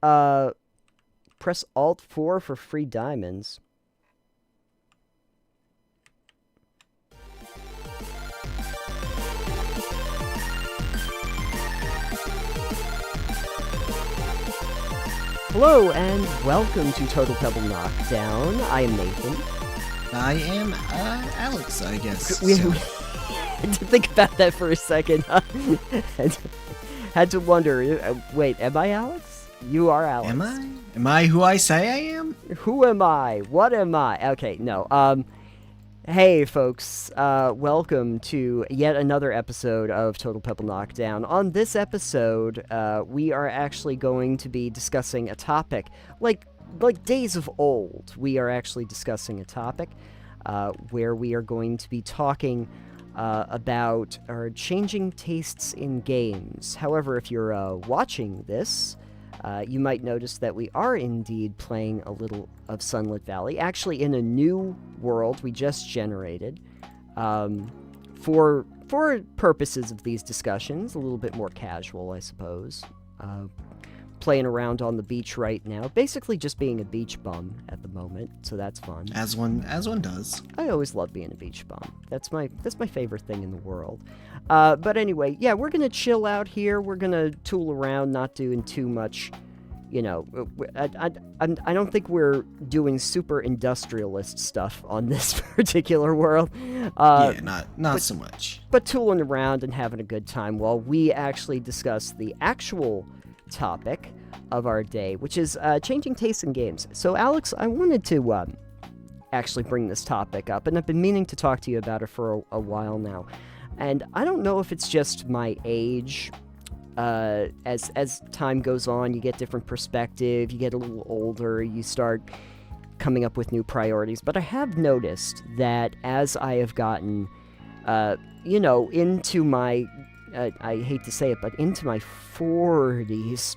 Uh, press Alt 4 for free diamonds. Hello, and welcome to Total Pebble Knockdown. I am Nathan. I am, Alex, I guess. We had to think about that for a second. Had to wonder, wait, am I Alex? You are Alex. Am I? Am I who I say I am? Who am I? What am I? Okay, no. Hey, folks. Welcome to yet another episode of Total Pebble Knockdown. On this episode, we are actually going to be discussing a topic like days of old. We are actually discussing a topic where we are going to be talking about our changing tastes in games. However, if you're watching this, you might notice that we are indeed playing a little of Sunlit Valley, actually in a new world we just generated. For purposes of these discussions, a little bit more casual, I suppose. Playing around on the beach right now, basically just being a beach bum at the moment, so that's fun. As one does. I always love being a beach bum. That's my favorite thing in the world. But anyway, yeah, we're gonna chill out here. We're gonna tool around, not doing too much. You know, I don't think we're doing super industrialist stuff on this particular world. Yeah, not so much. But tooling around and having a good time while we actually discuss the actual topic of our day, which is changing tastes in games. So, Alex, I wanted to actually bring this topic up, and I've been meaning to talk to you about it for a while now. And I don't know if it's just my age. As time goes on, you get different perspective, you get a little older, you start coming up with new priorities. But I have noticed that as I have gotten, into my, I hate to say it, but into my 40s.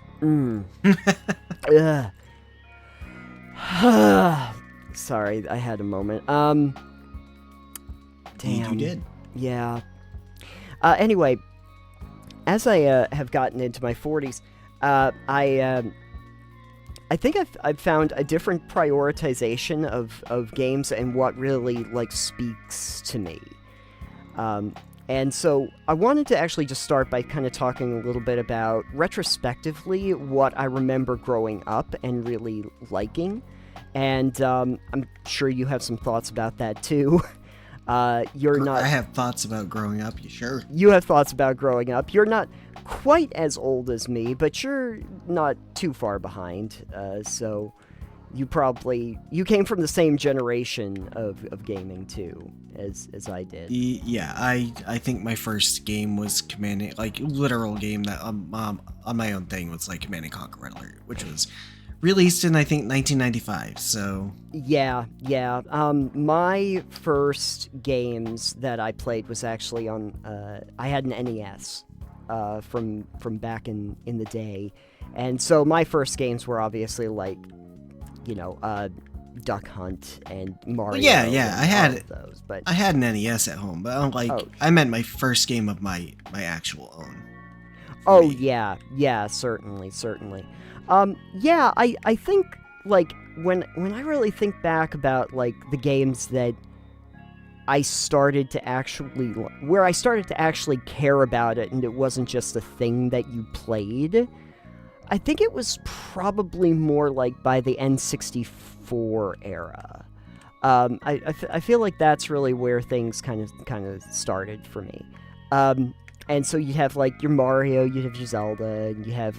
Sorry, I had a moment. Damn. You did. Yeah. Anyway, as I have gotten into my 40s, I think I've found a different prioritization of games and what really speaks to me. And so I wanted to actually just start by kind of talking a little bit about retrospectively what I remember growing up and really liking. And I'm sure you have some thoughts about that too. I have thoughts about growing up. You sure? You have thoughts about growing up. You're not quite as old as me, but you're not too far behind. So you came from the same generation of gaming too as I did. Yeah, I think my first game was literal game that on my own thing was Command and Conquer Red Alert, which was released in, I think, 1995, so... Yeah. My first games that I played was actually on... I had an NES from back in the day. And so my first games were obviously Duck Hunt and Mario. Well, yeah, I had those, but I had an NES at home, but I meant my first game of my actual own. Oh, yeah, certainly. Yeah, I think, when I really think back about, the games that I started to actually care about it and it wasn't just a thing that you played, I think it was probably more by the N64 era. I feel like that's really where things kind of started for me. And so you have, your Mario, you have your Zelda, and you have,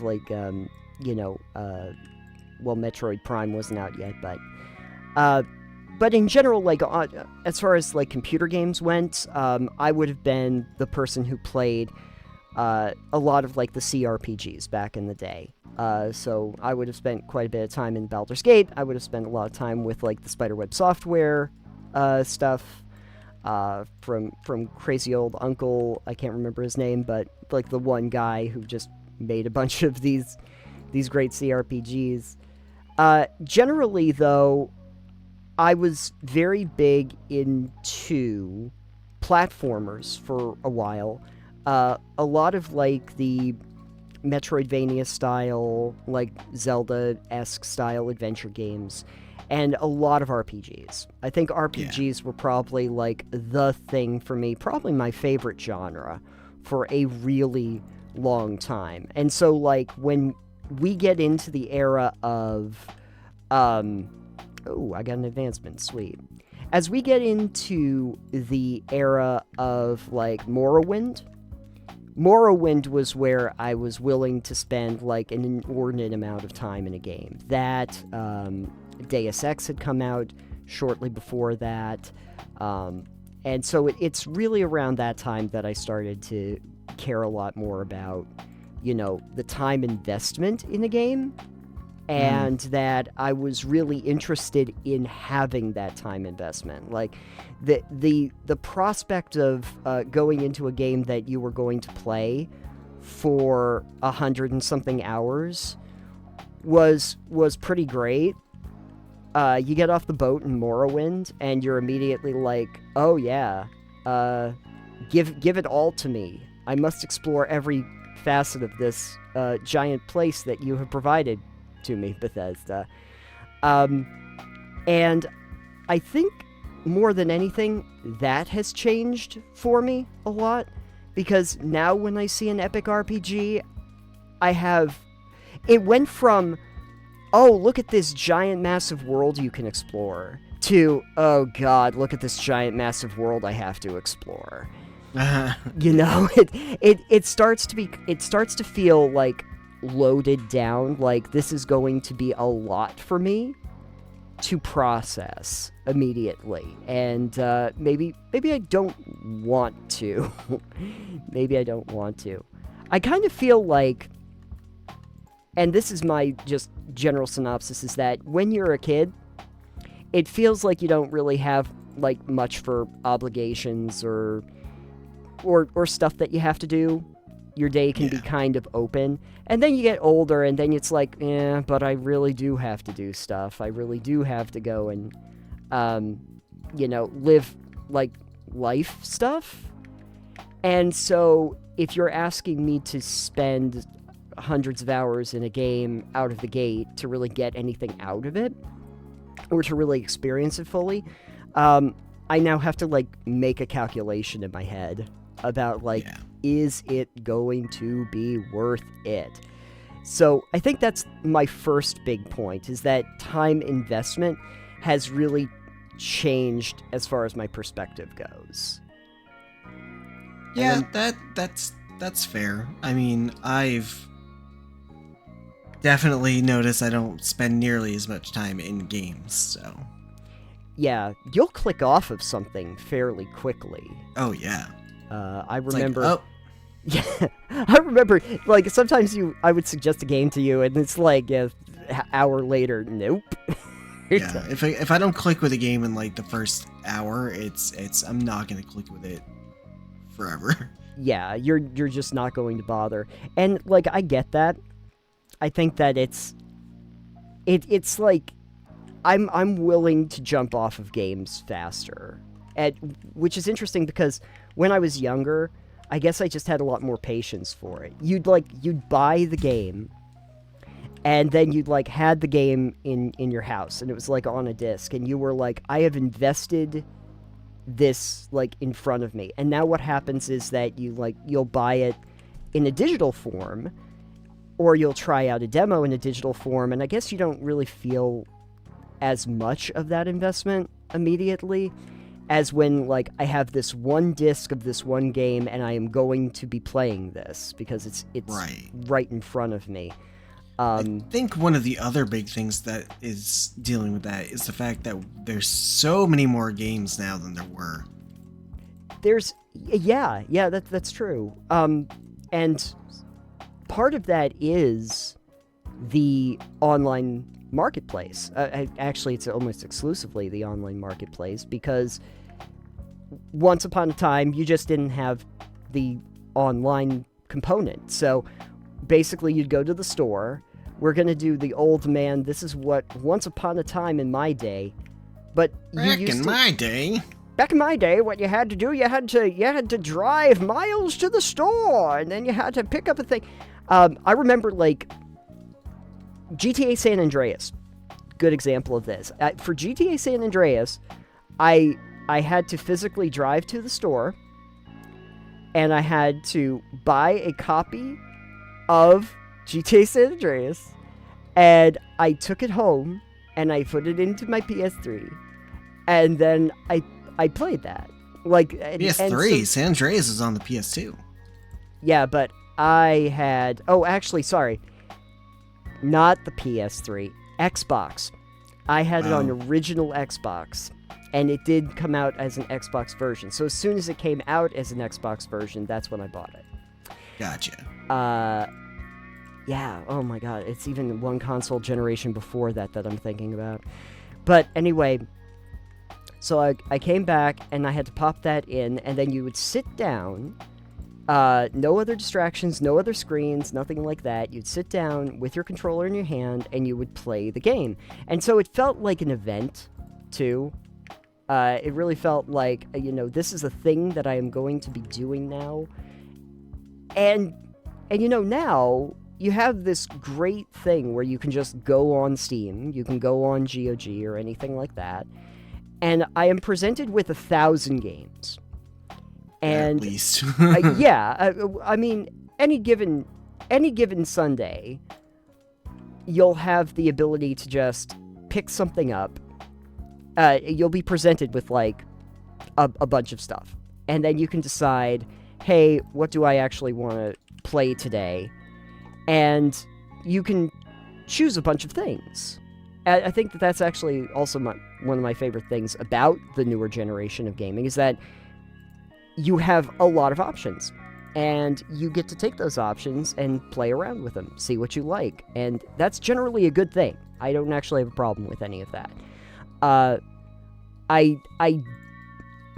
Metroid Prime wasn't out yet, but in general, as far as, computer games went, I would have been the person who played, a lot of, the CRPGs back in the day. So I would have spent quite a bit of time in Baldur's Gate. I would have spent a lot of time with, the Spiderweb Software, stuff. From crazy old uncle, I can't remember his name, but the one guy who just made a bunch of these great CRPGs. Generally, though, I was very big into platformers for a while. A lot of the Metroidvania style, like Zelda-esque style adventure games, and a lot of RPGs. I think RPGs were probably like the thing for me, probably my favorite genre for a really long time. And so like when we get into the era of oh, I got an advancement, sweet. As we get into the era of like Morrowind was where I was willing to spend like an inordinate amount of time in a game. That Deus Ex had come out shortly before that, and so it's really around that time that I started to care a lot more about, you know, the time investment in a game, and that I was really interested in having that time investment. Like the prospect of going into a game that you were going to play for 100 and something hours was pretty great. You get off the boat in Morrowind, and you're immediately like, oh yeah, give it all to me. I must explore every facet of this giant place that you have provided to me, Bethesda. And I think more than anything, that has changed for me a lot, because now when I see an epic RPG, it went from, oh, look at this giant massive world you can explore, to, oh god, look at this giant massive world I have to explore. You know, it starts to feel like loaded down, like this is going to be a lot for me to process immediately, and maybe I don't want to. Maybe I don't want to. I kind of feel like, and this is my just general synopsis, is that when you're a kid, it feels like you don't really have like much for obligations or stuff that you have to do. Your day can be kind of open. And then you get older, and then it's like, yeah, but I really do have to do stuff. I really do have to go and, you know, live, like, life stuff. And so if you're asking me to spend hundreds of hours in a game out of the gate to really get anything out of it, or to really experience it fully, I now have to, like, make a calculation in my head about, like, is it going to be worth it? So I think that's my first big point, is that time investment has really changed as far as my perspective goes. Yeah, that's fair. I mean, I've definitely noticed I don't spend nearly as much time in games, so... Yeah, you'll click off of something fairly quickly. Oh, yeah. I remember... Like, oh. Yeah, I remember, like, sometimes I would suggest a game to you, and it's like, an hour later, nope. Yeah, if I don't click with a game in, like, the first hour, I'm not gonna click with it forever. Yeah, you're just not going to bother. And, like, I get that. I think that it's like, I'm willing to jump off of games faster. Which is interesting, because when I was younger, I guess I just had a lot more patience for it. You'd buy the game, and then you'd, like, had the game in your house, and it was, like, on a disc, and you were like, I have invested this, like, in front of me. And now what happens is that you'll buy it in a digital form, or you'll try out a demo in a digital form, and I guess you don't really feel as much of that investment immediately as when, like, I have this one disc of this one game, and I am going to be playing this, because it's right in front of me. I think one of the other big things that is dealing with that is the fact that there's so many more games now than there were. That's true. And part of that is the online marketplace. Actually, it's almost exclusively the online marketplace, because once upon a time, you just didn't have the online component. So basically, you'd go to the store. We're going to do the old man, this is what once upon a time in my day, but back in my day, what you had to do, you had to drive miles to the store, and then you had to pick up a thing. I remember, like, GTA San Andreas. Good example of this. For GTA San Andreas, I had to physically drive to the store, and I had to buy a copy of GTA San Andreas, and I took it home, and I put it into my PS3, and then I played that. Like, PS3, San Andreas is on the PS2. Yeah, but I had... Oh, actually, sorry. Not the PS3. Xbox. I had it on original Xbox, and it did come out as an Xbox version. So as soon as it came out as an Xbox version, that's when I bought it. Gotcha. Yeah, oh my god, it's even one console generation before that I'm thinking about. But anyway, so I came back, and I had to pop that in, and then you would sit down, no other distractions, no other screens, nothing like that. You'd sit down with your controller in your hand, and you would play the game. And so it felt like an event, too. It really felt like, this is a thing that I am going to be doing now. And now you have this great thing where you can just go on Steam, you can go on GOG or anything like that, and I am presented with 1,000 games. And at least. I mean, any given Sunday, you'll have the ability to just pick something up. You'll be presented with, like, a bunch of stuff. And then you can decide, hey, what do I actually want to play today? And you can choose a bunch of things. I think that's actually also one of my favorite things about the newer generation of gaming, is that you have a lot of options. And you get to take those options and play around with them, see what you like. And that's generally a good thing. I don't actually have a problem with any of that. I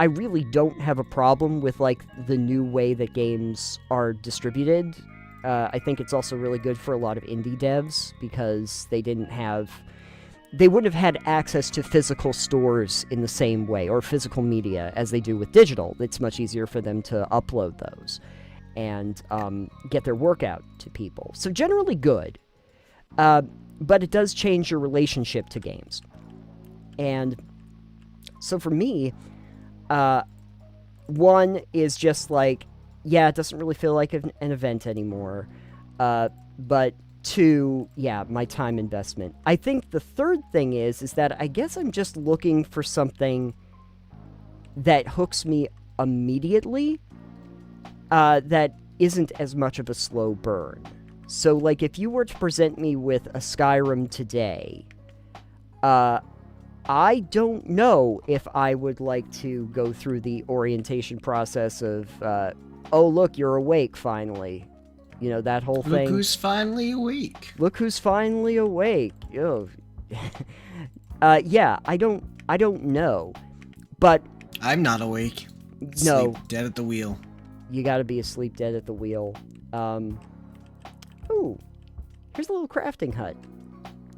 really don't have a problem with, like, the new way that games are distributed. I think it's also really good for a lot of indie devs, because they wouldn't have had access to physical stores in the same way, or physical media, as they do with digital. It's much easier for them to upload those and get their work out to people. So generally good, but it does change your relationship to games. And so for me, one is just like, yeah, it doesn't really feel like an event anymore. But two, yeah, my time investment. I think the third thing is that I guess I'm just looking for something that hooks me immediately, that isn't as much of a slow burn. So, like, if you were to present me with a Skyrim today, I don't know if I would like to go through the orientation process of, oh, look, you're awake, finally. That whole thing. Look who's finally awake. Look who's finally awake. Oh. Yeah, I don't know. But I'm not awake. No. Sleep dead at the wheel. You gotta be asleep dead at the wheel. Ooh. Here's a little crafting hut.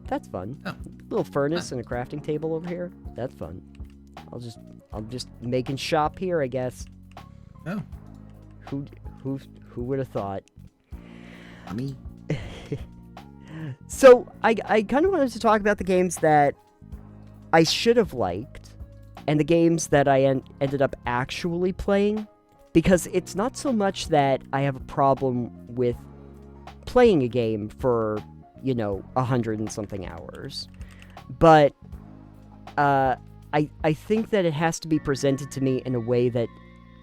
That's fun. Oh. Little furnace and a crafting table over here. That's fun. I'm just making shop here, I guess. Oh. Who would have thought? Me. So, I kind of wanted to talk about the games that I should have liked, and the games that I ended up actually playing, because it's not so much that I have a problem with playing a game for, 100 and something hours, but I think that it has to be presented to me in a way that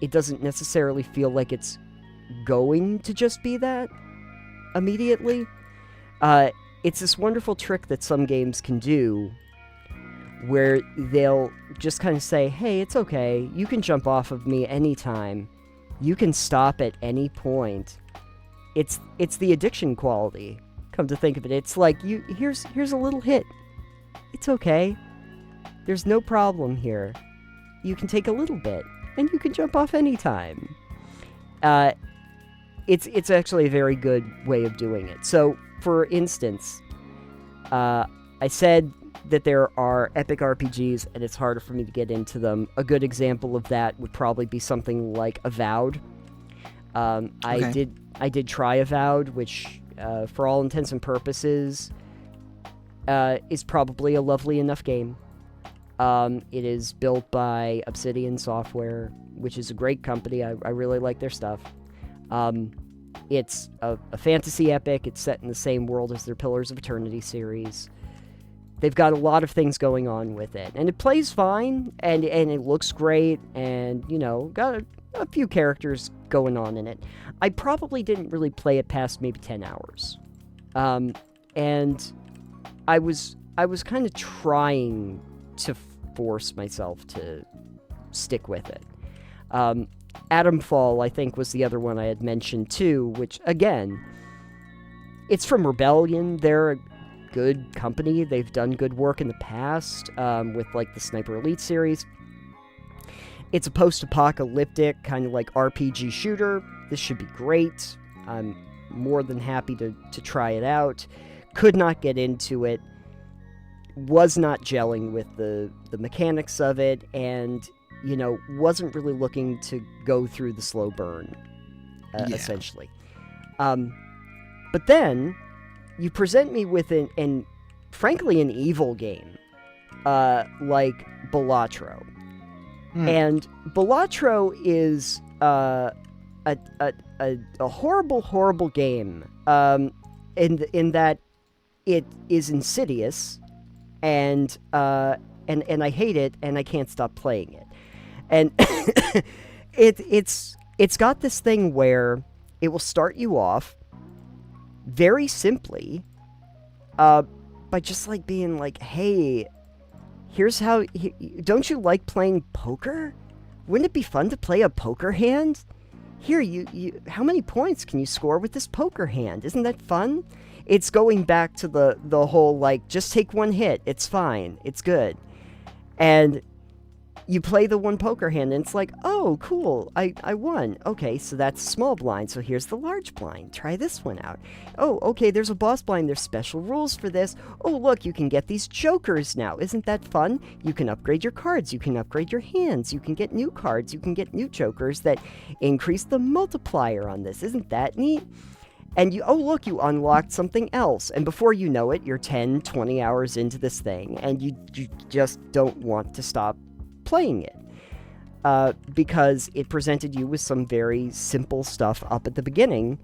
it doesn't necessarily feel like it's going to just be that immediately. It's this wonderful trick that some games can do, where they'll just kind of say, hey, it's okay, you can jump off of me anytime, you can stop at any point. It's the addiction quality, come to think of it. It's like, here's a little hit, it's okay, there's no problem here, you can take a little bit, and you can jump off anytime. It's actually a very good way of doing it. So, for instance, I said that there are epic RPGs, and it's harder for me to get into them. A good example of that would probably be something like Avowed. Okay. I did try Avowed, which for all intents and purposes, is probably a lovely enough game. It is built by Obsidian Software, which is a great company. I really like their stuff. It's a fantasy epic. It's set in the same world as their Pillars of Eternity series. They've got a lot of things going on with it. And it plays fine, and it looks great, and, got a few characters going on in it. I probably didn't really play it past maybe 10 hours. And I was kind of trying to force myself to stick with it. Atomfall, I think, was the other one I had mentioned too, which, again, it's from Rebellion. They're a good company. They've done good work in the past with, like, the Sniper Elite series. It's a post-apocalyptic, kind of like RPG shooter. This should be great. I'm more than happy to try it out. Could not get into it. Was not gelling with the mechanics of it, and wasn't really looking to go through the slow burn, essentially. But then you present me with frankly, an evil game, like Balatro. And Balatro is a horrible, horrible game, in that it is insidious, and I hate it, and I can't stop playing it. And it's got this thing where it will start you off very simply by just like being like, hey, here's how, don't you like playing poker? Wouldn't it be fun to play a poker hand? Here, you how many points can you score with this poker hand? Isn't that fun? It's going back to the whole, like, just take one hit. It's fine. It's good. And you play the one poker hand, and it's like, oh, cool, I won. Okay, so that's small blind, so here's the large blind. Try this one out. Oh, okay, there's a boss blind. There's special rules for this. Oh, look, you can get these jokers now. Isn't that fun? You can upgrade your cards. You can upgrade your hands. You can get new cards. You can get new jokers that increase the multiplier on this. Isn't that neat? And you unlocked something else. And before you know it, you're 10, 20 hours into this thing, and you just don't want to stop playing it. Because it presented you with some very simple stuff up at the beginning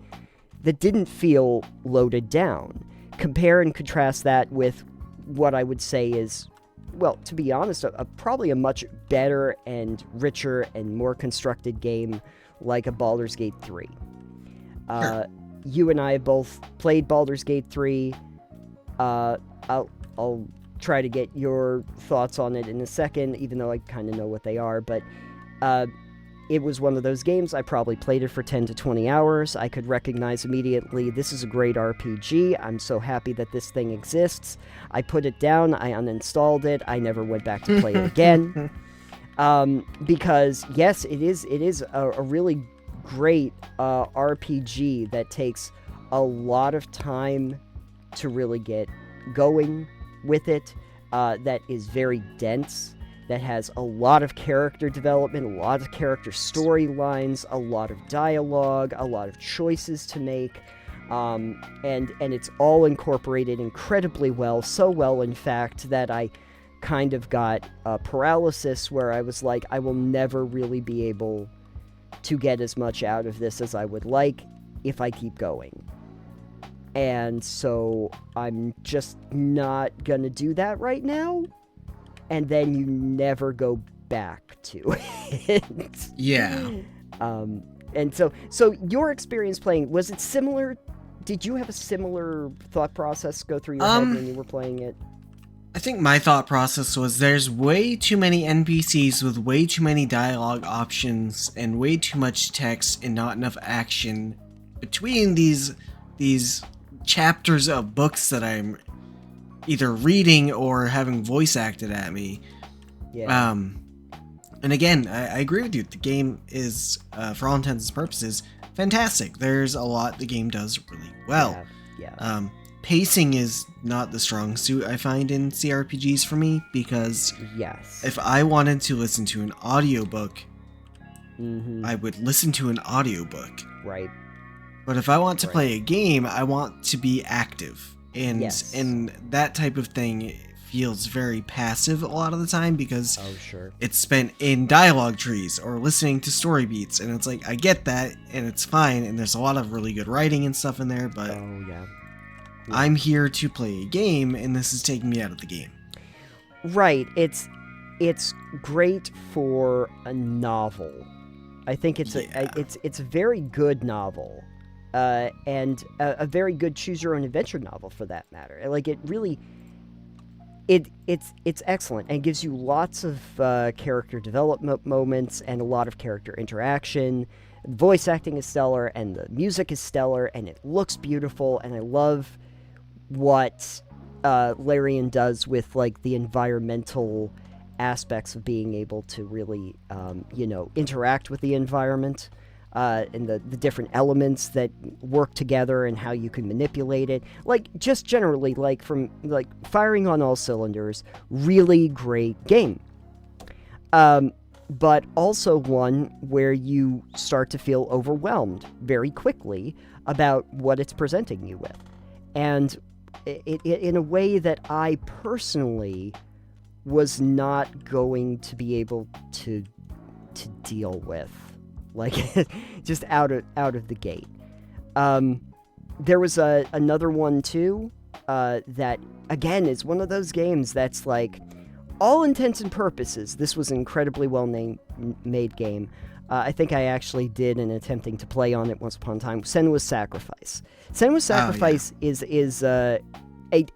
that didn't feel loaded down. Compare and contrast that with what I would say is, well, to be honest, probably a much better and richer and more constructed game like a Baldur's Gate 3. Sure. You and I have both played Baldur's Gate 3. I'll try to get your thoughts on it in a second, even though I kind of know what they are, but it was one of those games. I probably played it for 10 to 20 hours. I could recognize immediately, this is a great RPG. I'm so happy that this thing exists. I put it down, I uninstalled it, I never went back to play it again. Because, yes, it is a really great RPG that takes a lot of time to really get going with it, that is very dense, that has a lot of character development, a lot of character storylines, a lot of dialogue, a lot of choices to make, and it's all incorporated incredibly well, so well, in fact, that I kind of got paralysis, where I was like, I will never really be able to get as much out of this as I would like if I keep going. And so I'm just not gonna do that right now. And then you never go back to it. Yeah. And so your experience playing, was it similar? Did you have a similar thought process go through your head when you were playing it? I think my thought process was, there's way too many NPCs with way too many dialogue options and way too much text and not enough action between these chapters of books that I'm either reading or having voice acted at me. Yeah. And again, I agree with you. The game is, for all intents and purposes, fantastic. There's a lot the game does really well. Yeah. Pacing is not the strong suit I find in CRPGs for me, because yes, if I wanted to listen to an audiobook, mm-hmm. I would listen to an audiobook. Right. But if I want to Right. play a game, I want to be active. Yes. And that type of thing feels very passive a lot of the time because Oh, sure. it's spent in dialogue trees or listening to story beats, and it's like I get that and it's fine, and there's a lot of really good writing and stuff in there, but Oh, yeah. I'm here to play a game, and this is taking me out of the game. Right. It's great for a novel. I think it's Yeah. it's a very good novel, and a very good choose your own adventure novel for that matter. Like it really, it's excellent and gives you lots of character development moments and a lot of character interaction. Voice acting is stellar and the music is stellar and it looks beautiful, and I love what Larian does with like the environmental aspects of being able to really interact with the environment, and the different elements that work together and how you can manipulate it. Like just generally, like from like firing on all cylinders, really great game. But also one where you start to feel overwhelmed very quickly about what it's presenting you with. And it in a way that I personally was not going to be able to deal with, like just out of the gate. There was another one too that again is one of those games that's like, all intents and purposes, this was an incredibly well-made game. I think I actually did an attempting to play on it once upon a time. Senua's Sacrifice. Senua's Sacrifice is a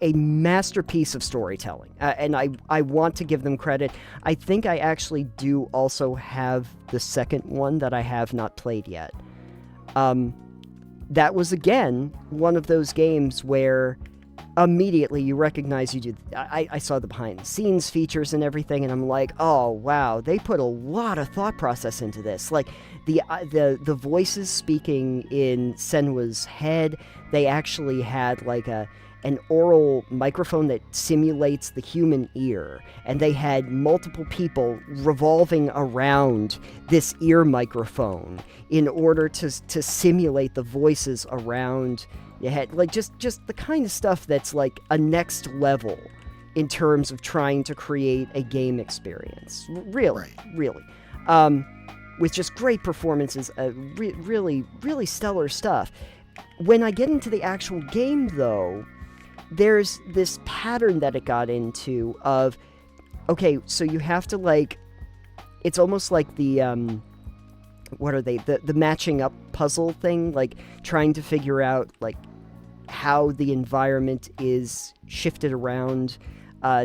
masterpiece of storytelling, and I want to give them credit. I think I actually do also have the second one that I have not played yet. That was, again, one of those games where immediately you recognize you do. I saw the behind-the-scenes features and everything, and I'm like, oh, wow, they put a lot of thought process into this. Like, the voices speaking in Senua's head, they actually had, like, an oral microphone that simulates the human ear, and they had multiple people revolving around this ear microphone in order to simulate the voices around your head. Like just the kind of stuff that's like a next level in terms of trying to create a game experience. Really, really. With just great performances, really, really stellar stuff. When I get into the actual game, though, there's this pattern that it got into of, okay, so you have to, like, it's almost like the, what are they, the matching up puzzle thing, like, trying to figure out, like, how the environment is shifted around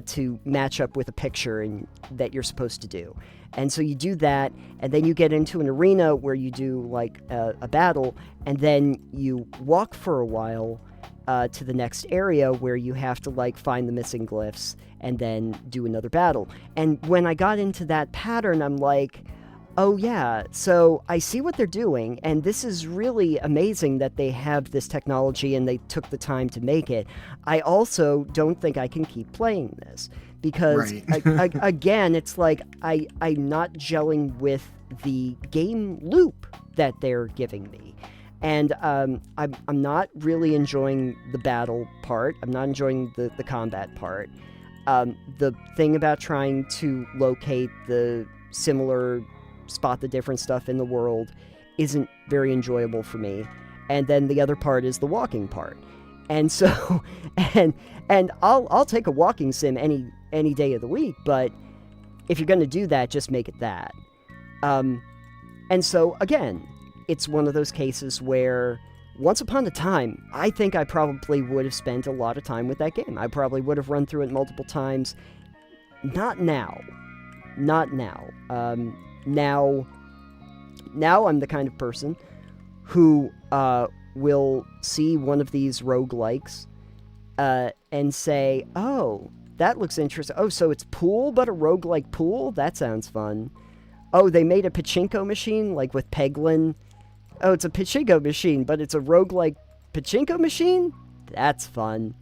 to match up with a picture that you're supposed to do. And so you do that, and then you get into an arena where you do, like, a battle, and then you walk for a while to the next area where you have to, like, find the missing glyphs and then do another battle. And when I got into that pattern, I'm like, oh yeah, so I see what they're doing, and this is really amazing that they have this technology and they took the time to make it. I also don't think I can keep playing this, because, again, it's like I'm not gelling with the game loop that they're giving me. And I'm not really enjoying the battle part. I'm not enjoying the combat part. The thing about trying to locate the similar, spot the different stuff in the world isn't very enjoyable for me. And then the other part is the walking part. And so, and I'll take a walking sim any day of the week, but if you're going to do that, just make it that. And so, again, it's one of those cases where once upon a time, I think I probably would have spent a lot of time with that game. I probably would have run through it multiple times. Not now. Not now. Now I'm the kind of person who will see one of these roguelikes and say, oh, that looks interesting. Oh, so it's pool, but a roguelike pool? That sounds fun. Oh, they made a pachinko machine, like with Peglin. Oh, it's a pachinko machine, but it's a roguelike pachinko machine? That's fun.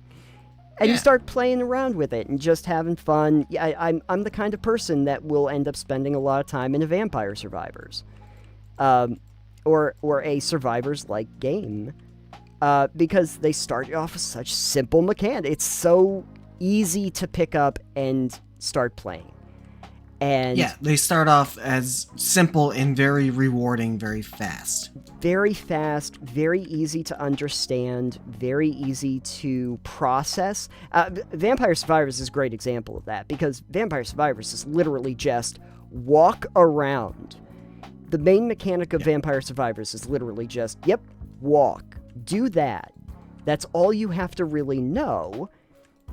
And you start playing around with it and just having fun. Yeah, I'm the kind of person that will end up spending a lot of time in a Vampire Survivors. or a survivors-like game, because they start off with such simple mechanics. It's so easy to pick up and start playing. And yeah, they start off as simple and very rewarding, very fast. Very fast, very easy to understand, very easy to process. Vampire Survivors is a great example of that, because Vampire Survivors is literally just walk around. The main mechanic of Vampire Survivors is literally just, walk, do that. That's all you have to really know.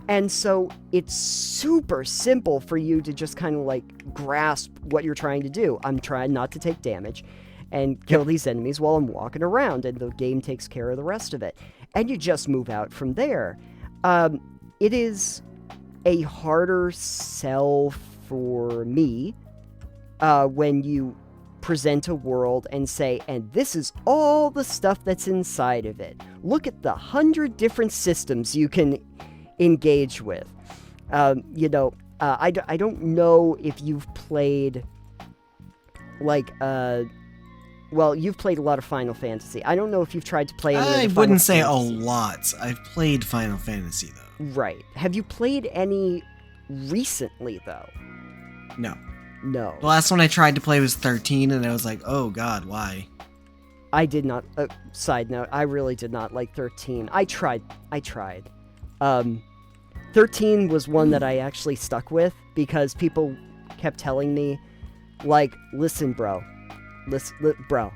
And so it's super simple for you to just kind of like grasp what you're trying to do. I'm trying not to take damage and kill these enemies while I'm walking around, and the game takes care of the rest of it. And you just move out from there. It is a harder sell for me when you present a world and say, and this is all the stuff that's inside of it. Look at the 100 different systems you can engage with. I don't know if you've played like you've played a lot of Final Fantasy. I don't know if you've tried to play any of the Final wouldn't say Fantasies. a lot. I've played Final Fantasy though. Right. Have you played any recently though? No. No. The last one I tried to play was 13, and I was like, oh god, why? I did not. Side note, I really did not like 13. I tried. 13 was one that I actually stuck with because people kept telling me, like, listen, bro. Bro.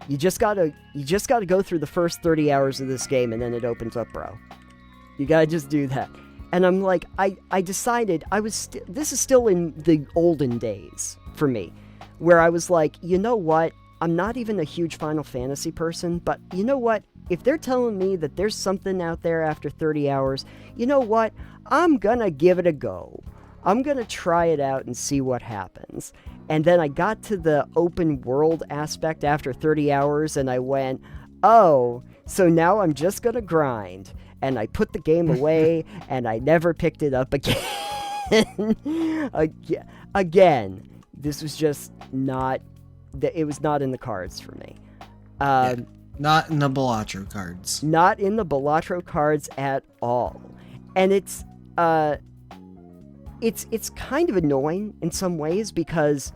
You just gotta go through the first 30 hours of this game and then it opens up, bro. You gotta just do that. And I'm like, I decided this is still in the olden days for me, where I was like, you know what? I'm not even a huge Final Fantasy person, but you know what? If they're telling me that there's something out there after 30 hours, you know what? I'm gonna give it a go. I'm gonna try it out and see what happens. And then I got to the open world aspect after 30 hours and I went, oh, so now I'm just gonna grind. And I put the game away and I never picked it up again. Again, this was just not, it was not in the cards for me. Not in the Balatro cards. Not in the Balatro cards at all. And it's kind of annoying in some ways because,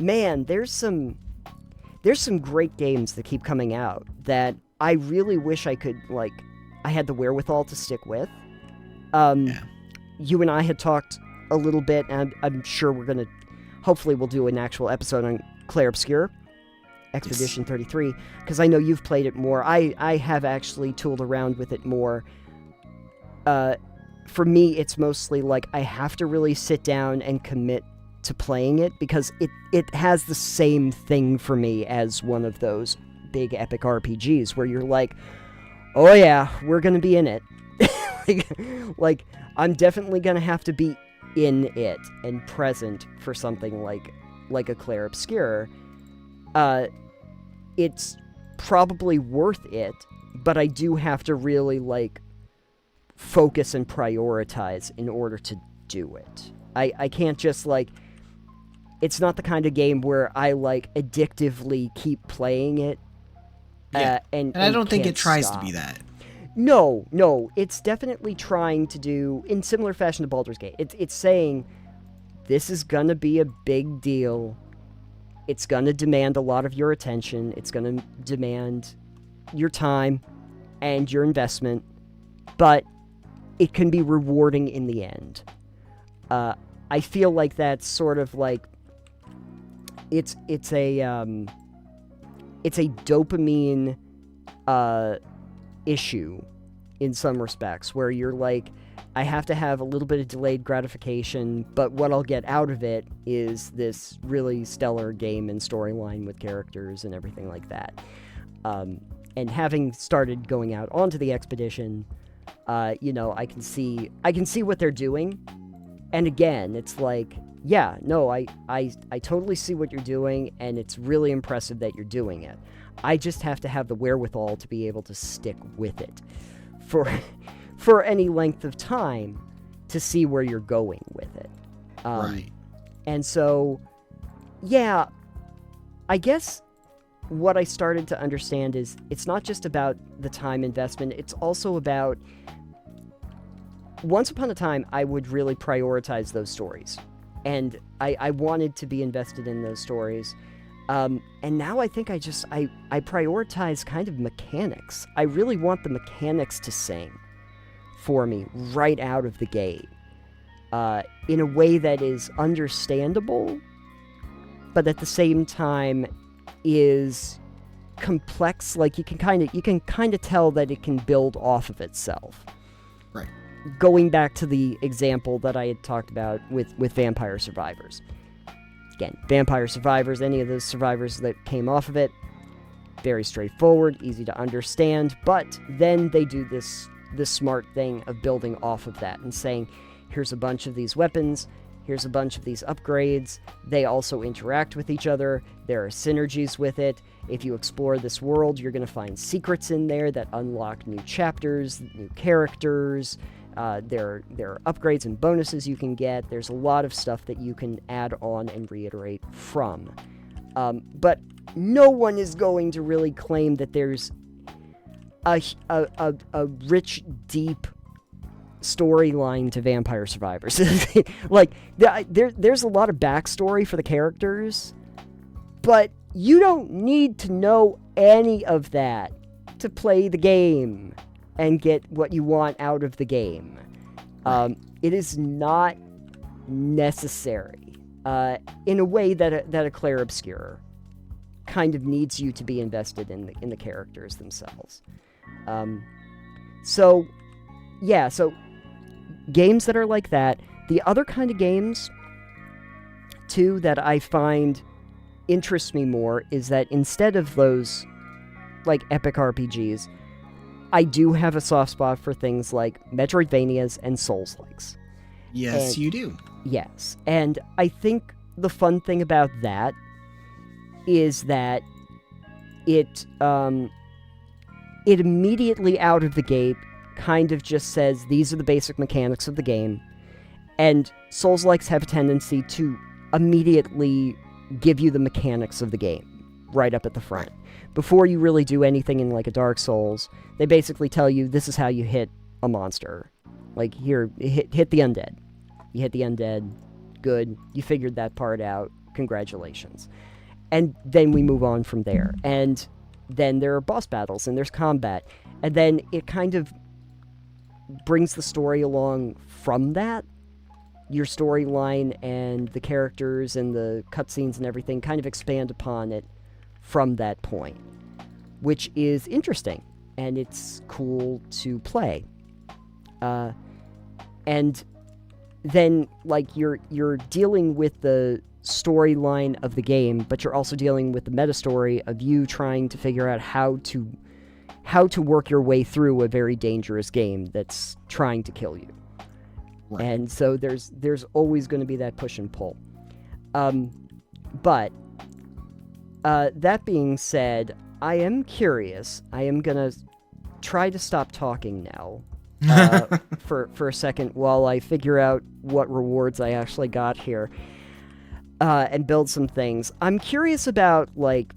man, there's some great games that keep coming out that I really wish I could, like, I had the wherewithal to stick with. You and I had talked a little bit, and I'm sure hopefully we'll do an actual episode on Clair Obscur, Expedition 33, because I know you've played it more. I have actually tooled around with it more. For me, it's mostly like I have to really sit down and commit to playing it, because it has the same thing for me as one of those big epic RPGs where you're like, oh yeah, we're gonna be in it. like, I'm definitely gonna have to be in it and present for something like a Clair Obscur. It's probably worth it, but I do have to really, like, focus and prioritize in order to do it. I can't just, like, it's not the kind of game where I, like, addictively keep playing it. And I don't think it tries stop. to be that. No, it's definitely trying to do, in similar fashion to Baldur's Gate, it's saying, this is gonna be a big deal, it's gonna demand a lot of your attention, it's gonna demand your time and your investment, but it can be rewarding in the end. I feel like that's sort of like, it's a dopamine issue in some respects, where you're like, I have to have a little bit of delayed gratification, but what I'll get out of it is this really stellar game and storyline with characters and everything like that. And having started going out onto the expedition, I can see what they're doing. And again, it's like, yeah, no, I totally see what you're doing, and it's really impressive that you're doing it. I just have to have the wherewithal to be able to stick with it for any length of time to see where you're going with it. Right. And so, yeah, I guess what I started to understand is it's not just about the time investment, it's also about, once upon a time, I would really prioritize those stories. And I wanted to be invested in those stories. And now I think I prioritize kind of mechanics. I really want the mechanics to sing for me right out of the gate. In a way that is understandable, but at the same time is complex. Like you can kind of tell that it can build off of itself. Right. Going back to the example that I had talked about with Vampire Survivors. Again, Vampire Survivors, any of those survivors that came off of it, very straightforward, easy to understand, but then they do this smart thing of building off of that and saying, here's a bunch of these weapons, here's a bunch of these upgrades, they also interact with each other, there are synergies with it. If you explore this world, you're going to find secrets in there that unlock new chapters, new characters, there are upgrades and bonuses you can get, there's a lot of stuff that you can add on and reiterate from. But no one is going to really claim that there's a rich, deep storyline to Vampire Survivors. Like, there's a lot of backstory for the characters, but you don't need to know any of that to play the game and get what you want out of the game. It is not necessary in a way that a Clair Obscur kind of needs you to be invested in the characters themselves. So games that are like that. The other kind of games, too, that I find interest me more is that instead of those, like, epic RPGs, I do have a soft spot for things like Metroidvanias and Souls-likes. Yes, you do. Yes, and I think the fun thing about that is that it immediately out of the gate kind of just says these are the basic mechanics of the game, and Souls-likes have a tendency to immediately give you the mechanics of the game right up at the front. Before you really do anything in like a Dark Souls, they basically tell you this is how you hit a monster. Like, here, hit the undead. You hit the undead, good, you figured that part out, congratulations. And then we move on from there. And then there are boss battles, and there's combat. And then it kind of brings the story along from that. Your storyline and the characters and the cutscenes and everything kind of expand upon it from that point, which is interesting, and it's cool to play. And then, like, you're dealing with the storyline of the game, but you're also dealing with the meta story of you trying to figure out how to work your way through a very dangerous game that's trying to kill you. Right. And so there's always going to be that push and pull. But that being said, I am curious. I am going to try to stop talking now for a second while I figure out what rewards I actually got here and build some things. I'm curious about, like,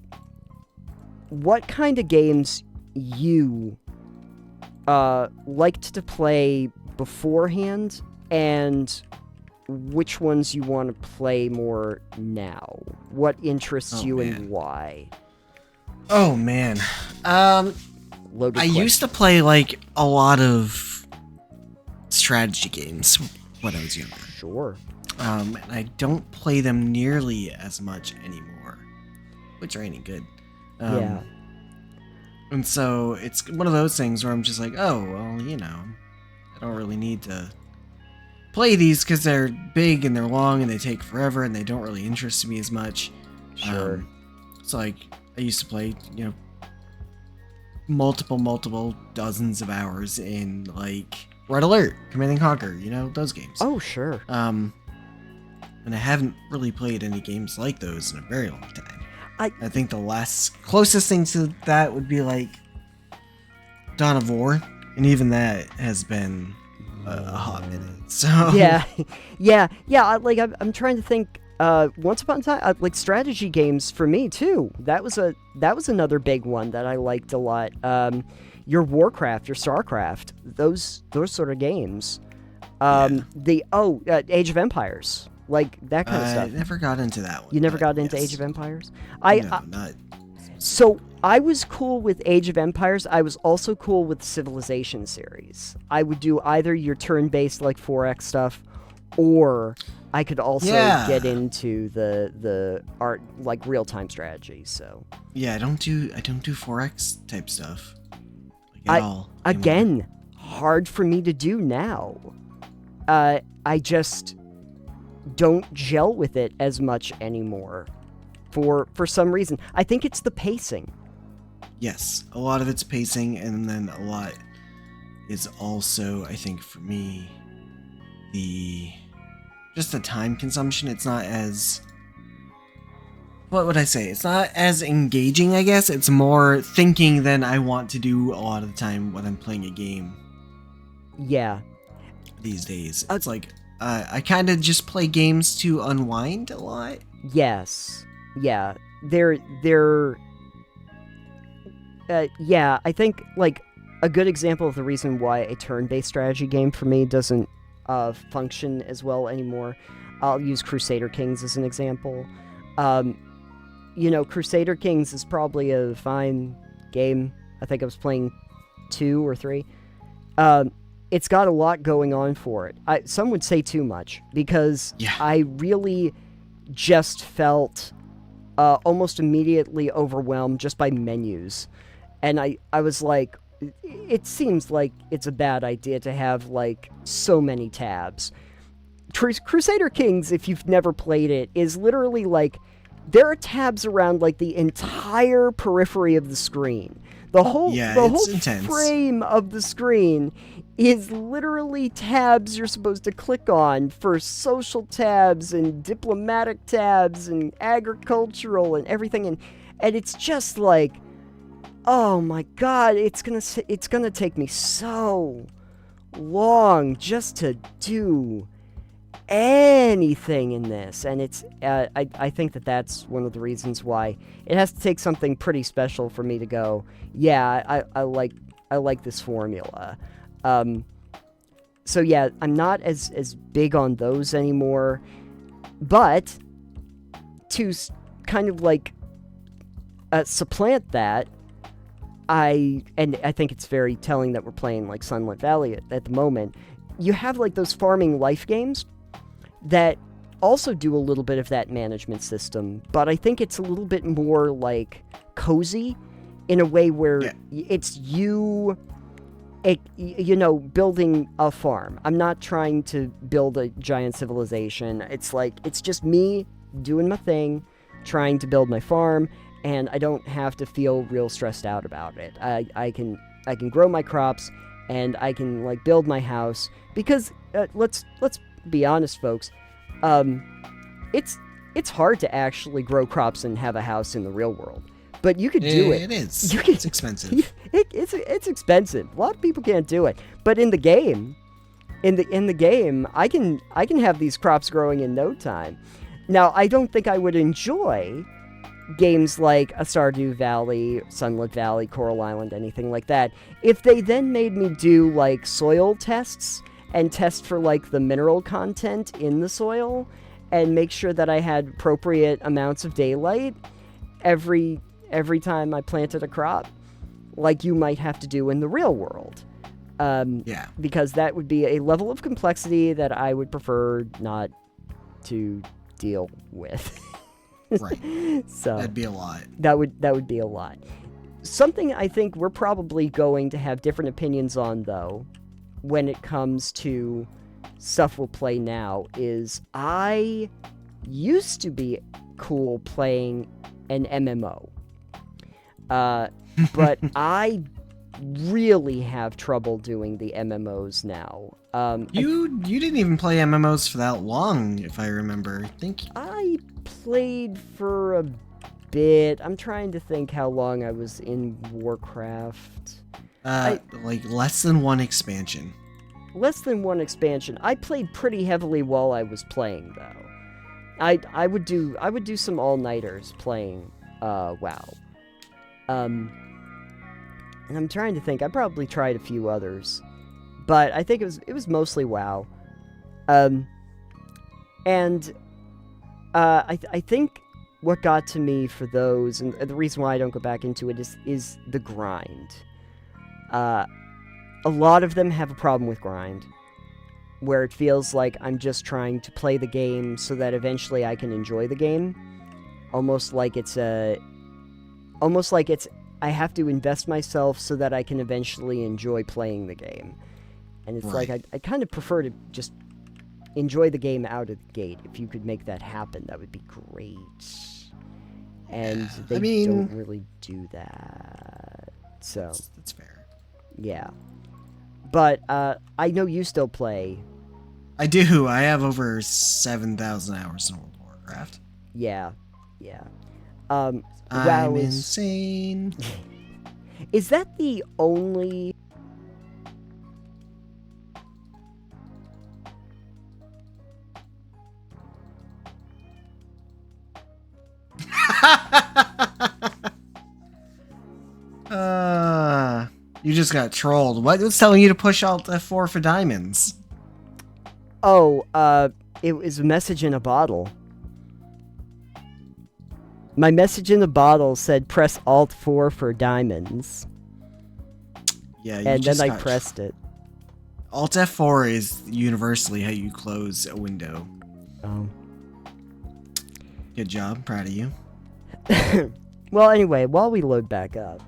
what kind of games you liked to play beforehand, and which ones you want to play more now. What interests you and why? Oh, man. I used to play, like, a lot of strategy games when I was younger. Sure. And I don't play them nearly as much anymore, which are any good. Yeah. And so it's one of those things where I'm just like, oh, well, you know, I don't really need to play these because they're big and they're long and they take forever and they don't really interest me as much. Sure. It's like I used to play, you know, multiple dozens of hours in, like, Red Alert, Command and Conquer, you know, those games. Oh, sure. And I haven't really played any games like those in a very long time. I think the closest thing to that would be, like, Dawn of War, and even that has been a hot minute. So yeah. Like, I'm trying to think Once upon a time, like strategy games for me too. That was another big one that I liked a lot. Your Warcraft, your Starcraft, those sort of games. Age of Empires, like that kind of stuff. I never got into that one. You never got into yes. Age of Empires? No, not. So I was cool with Age of Empires. I was also cool with Civilization series. I would do either your turn-based like 4X stuff, or I could also get into the art like real-time strategy. So yeah, I don't do 4X type stuff like, at all. Again, hard for me to do now. I just don't gel with it as much anymore for some reason. I think it's the pacing. Yes, a lot of it's pacing, and then a lot is also, I think, for me, just the time consumption. It's not as, what would I say? It's not as engaging, I guess. It's more thinking than I want to do a lot of the time when I'm playing a game. Yeah. These days, it's like I kind of just play games to unwind a lot. Yes. Yeah. I think like a good example of the reason why a turn-based strategy game for me doesn't function as well anymore. I'll use Crusader Kings as an example. Crusader Kings is probably a fine game. I think I was playing 2 or 3. It's got a lot going on for it. Some would say too much, because I really just felt almost immediately overwhelmed just by menus. And I was like, it seems like it's a bad idea to have like so many tabs. Crusader Kings, if you've never played it, is literally like, there are tabs around like the entire periphery of the screen. The whole frame of the screen is literally tabs you're supposed to click on for social tabs and diplomatic tabs and agricultural and everything, and it's just like, oh my god, it's gonna take me so long just to do anything in this, and it's I think that's one of the reasons why it has to take something pretty special for me to go, yeah, I like this formula. So yeah, I'm not as big on those anymore, but to kind of like supplant that, I think it's very telling that we're playing like Sunlit Valley at the moment. You have like those farming life games that also do a little bit of that management system, but I think it's a little bit more like cozy in a way where it's building a farm. I'm not trying to build a giant civilization. It's like, it's just me doing my thing, trying to build my farm, and I don't have to feel real stressed out about it. I can grow my crops, and I can like build my house, because let's be honest, folks. It's hard to actually grow crops and have a house in the real world, but you could do it. It is. It's expensive. It's expensive. A lot of people can't do it, but in the game, I can have these crops growing in no time. Now, I don't think I would enjoy games like a Stardew Valley, Sunlit Valley, Coral Island, anything like that, if they then made me do like soil tests and test for like the mineral content in the soil and make sure that I had appropriate amounts of daylight every time I planted a crop, like you might have to do in the real world. Because that would be a level of complexity that I would prefer not to deal with. Right. So that'd be a lot. That would be a lot. Something I think we're probably going to have different opinions on, though, when it comes to stuff we'll play now, is I used to be cool playing an MMO. But I really have trouble doing the MMOs now. You didn't even play MMOs for that long, if I remember. I played for a bit. I'm trying to think how long I was in Warcraft. Like less than one expansion. Less than one expansion. I played pretty heavily while I was playing, though. I would do some all-nighters playing WoW. And I'm trying to think. I probably tried a few others, but I think it was mostly WoW. And I think what got to me for those, and the reason why I don't go back into it, is the grind. A lot of them have a problem with grind, where it feels like I'm just trying to play the game so that eventually I can enjoy the game. Almost like I have to invest myself so that I can eventually enjoy playing the game. And it's Right. like, I kind of prefer to just enjoy the game out of the gate. If you could make that happen, that would be great. And Yeah, they I mean- don't really do that. So, That's fair. yeah. But I know you still play. I do. I have over 7,000 hours in World of Warcraft. Yeah. I'm WoW is... insane. Is that the only... You just got trolled. What was telling you to push Alt F4 for diamonds? Oh, it was a message in a bottle. My message in the bottle said press Alt 4 for diamonds. Yeah, you And just then I got pressed it. Alt F4 is universally how you close a window. Oh. Good job. Proud of you. Well, anyway, while we load back up.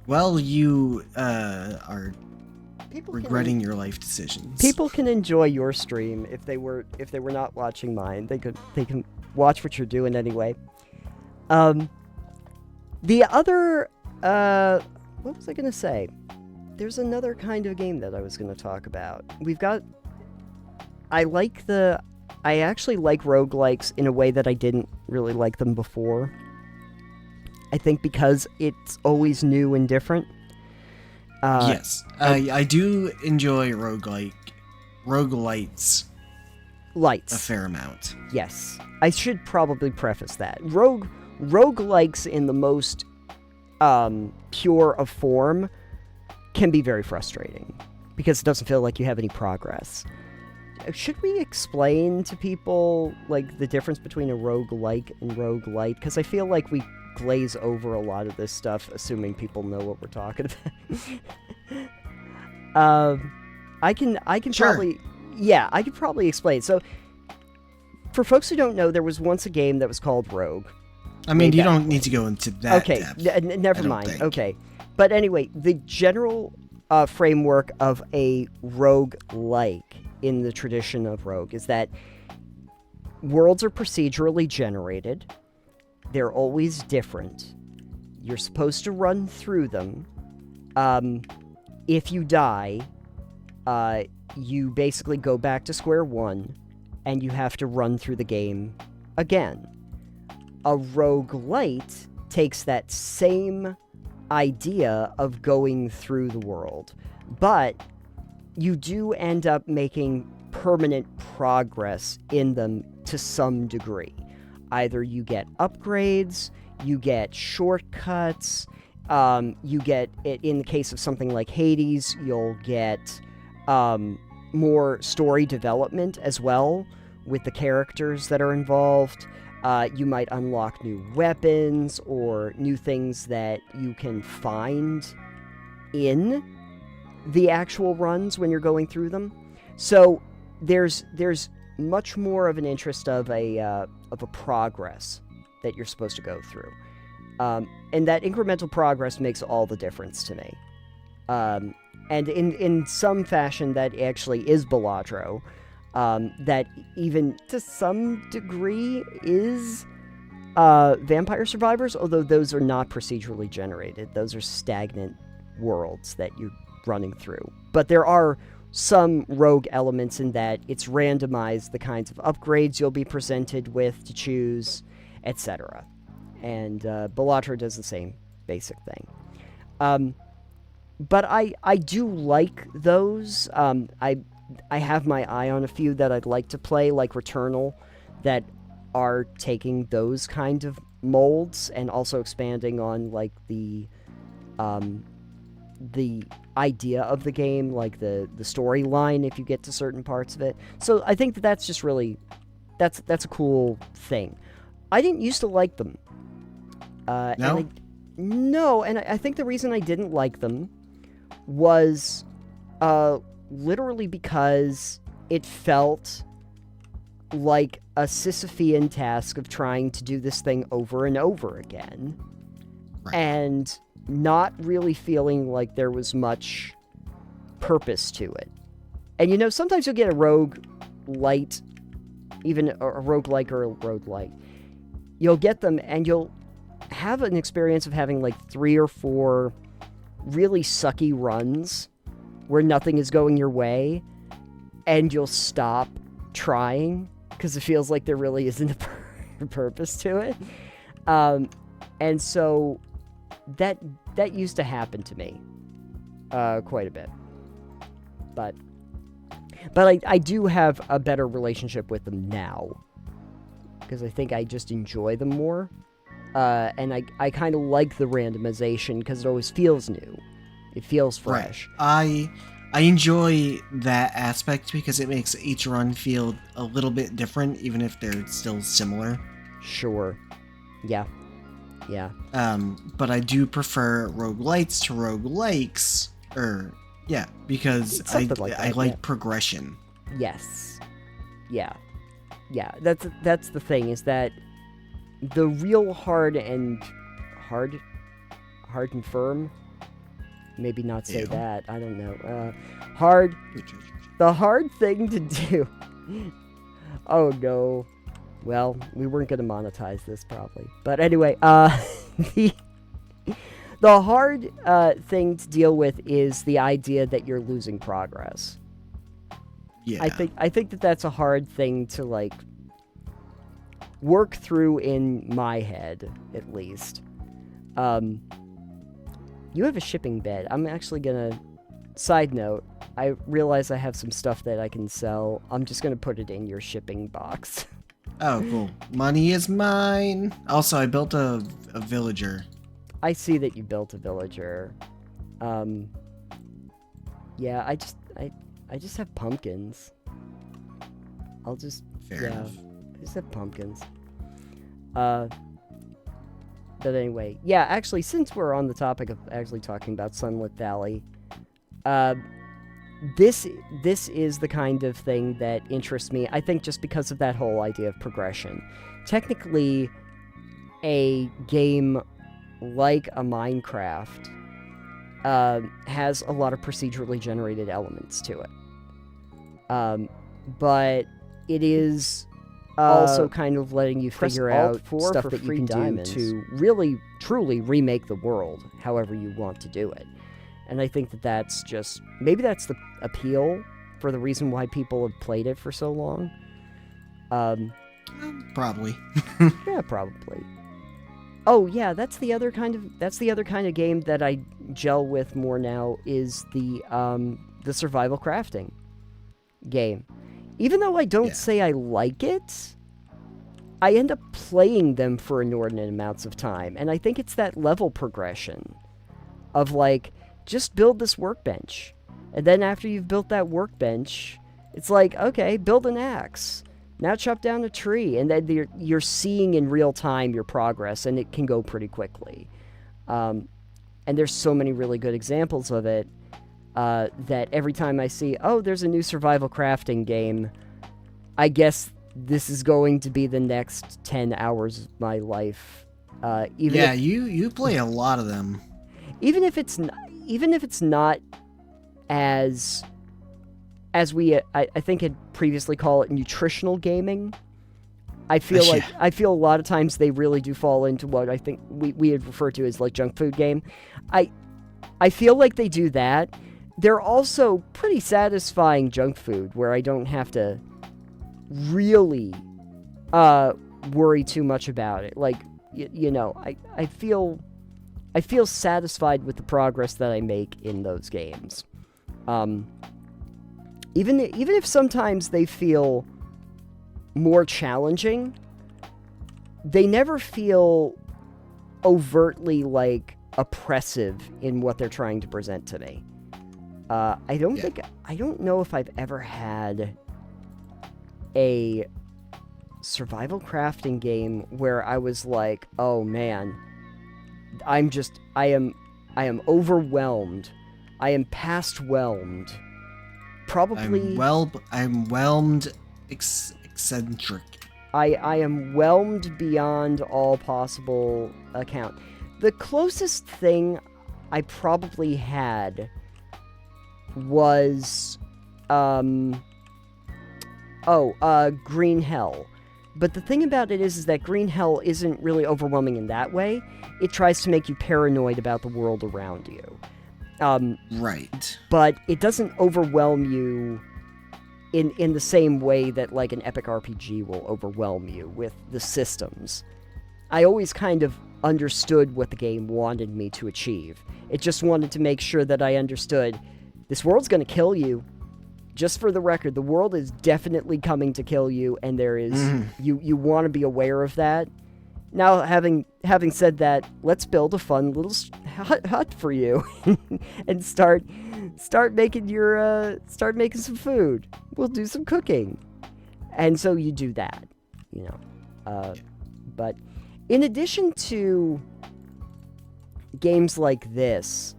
Well, you are People regretting your life decisions. People can enjoy your stream if they were not watching mine. They can watch what you're doing anyway. The other what was I gonna say? There's another kind of game that I was gonna talk about. I actually like roguelikes in a way that I didn't really like them before. I think because it's always new and different. Yes, I do enjoy roguelites Lights. a fair amount. Yes. I should probably preface that. Roguelikes in the most pure of form can be very frustrating because it doesn't feel like you have any progress. Should we explain to people like the difference between a roguelike and roguelite? Because I feel like we glaze over a lot of this stuff, assuming people know what we're talking about. I can Sure. I could probably explain. So, for folks who don't know, there was once a game that was called Rogue. I mean, Way you back. don't need to go into that Okay, depth. never I don't mind. think. Okay, but anyway, the general framework of a rogue-like in the tradition of Rogue is that worlds are procedurally generated. They're always different. You're supposed to run through them. If you die, you basically go back to square one, and you have to run through the game again. A roguelite takes that same idea of going through the world, but you do end up making permanent progress in them to some degree. Either you get upgrades, you get shortcuts, you get, in the case of something like Hades, you'll get more story development as well with the characters that are involved. You might unlock new weapons or new things that you can find in the actual runs when you're going through them. So there's much more of an interest of a progress that you're supposed to go through, and that incremental progress makes all the difference to me. And in some fashion, that actually is Balatro. That even to some degree is Vampire Survivors, although those are not procedurally generated. Those are stagnant worlds that you're running through. But there are some rogue elements in that it's randomized the kinds of upgrades you'll be presented with to choose, etc. And Balatro does the same basic thing. But I do like those. I have my eye on a few that I'd like to play, like Returnal, that are taking those kind of molds and also expanding on like the idea of the game, like the storyline if you get to certain parts of it. So I think that's just really that's a cool thing. I didn't used to like them. No? And I think the reason I didn't like them was literally because it felt like a Sisyphean task of trying to do this thing over and over again. Right. And not really feeling like there was much purpose to it. And sometimes you'll get a rogue light, even a roguelike or a roguelite. You'll get them and you'll have an experience of having like 3 or 4 really sucky runs where nothing is going your way, and you'll stop trying because it feels like there really isn't a purpose to it. And so that used to happen to me quite a bit. But I do have a better relationship with them now because I think I just enjoy them more. And I kind of like the randomization because it always feels new. It feels fresh. Right. I enjoy that aspect because it makes each run feel a little bit different, even if they're still similar. Sure. Yeah. But I do prefer roguelites to roguelikes, because I like progression. Yes. Yeah. That's the thing, is that the real hard and firm, maybe not say that, I don't know. The hard thing to do. Oh no. Well, we weren't going to monetize this probably. But anyway, the hard thing to deal with is the idea that you're losing progress. Yeah. I think that's a hard thing to like work through in my head, at least. You have a shipping bed. I'm actually gonna... Side note, I realize I have some stuff that I can sell. I'm just gonna put it in your shipping box. Oh, cool. Money is mine. Also, I built a villager. I see that you built a villager. Yeah, I just have pumpkins. Fair enough. I just have pumpkins. But anyway, yeah, actually, since we're on the topic of actually talking about Sunlit Valley, this is the kind of thing that interests me, I think, just because of that whole idea of progression. Technically, a game like a Minecraft has a lot of procedurally generated elements to it. But it is also kind of letting you figure out stuff that you can do to really, truly remake the world however you want to do it. And I think that that's just... Maybe that's the appeal for the reason why people have played it for so long. Probably. Yeah, probably. Oh, yeah, that's the other kind of game that I gel with more now, is the survival crafting game. Even though I don't say I like it, I end up playing them for inordinate amounts of time. And I think it's that level progression of, like, just build this workbench. And then after you've built that workbench, it's like, okay, build an axe. Now chop down a tree. And then you're seeing in real time your progress, and it can go pretty quickly. And there's so many really good examples of it. That every time I see, oh, there's a new survival crafting game, I guess this is going to be the next 10 hours of my life. You play a lot of them. Even if it's not as we I think had previously called it nutritional gaming. I feel a lot of times they really do fall into what I think we had referred to as like junk food game. I feel like they do that. They're also pretty satisfying junk food where I don't have to really worry too much about it. Like, I feel satisfied with the progress that I make in those games. Even if sometimes they feel more challenging, they never feel overtly, like, oppressive in what they're trying to present to me. I don't know if I've ever had a survival crafting game where I was like, oh man, I am overwhelmed. I am past whelmed. Probably... I'm whelmed eccentric. I am whelmed beyond all possible account. The closest thing I probably had was, Green Hell. But the thing about it is that Green Hell isn't really overwhelming in that way. It tries to make you paranoid about the world around you. Right. But it doesn't overwhelm you in the same way that, like, an epic RPG will overwhelm you with the systems. I always kind of understood what the game wanted me to achieve. It just wanted to make sure that I understood this world's going to kill you. Just for the record, the world is definitely coming to kill you, and there is you want to be aware of that. Now, having said that, let's build a fun little hut for you, and start making start making some food. We'll do some cooking, and so you do that, you know. But in addition to games like this,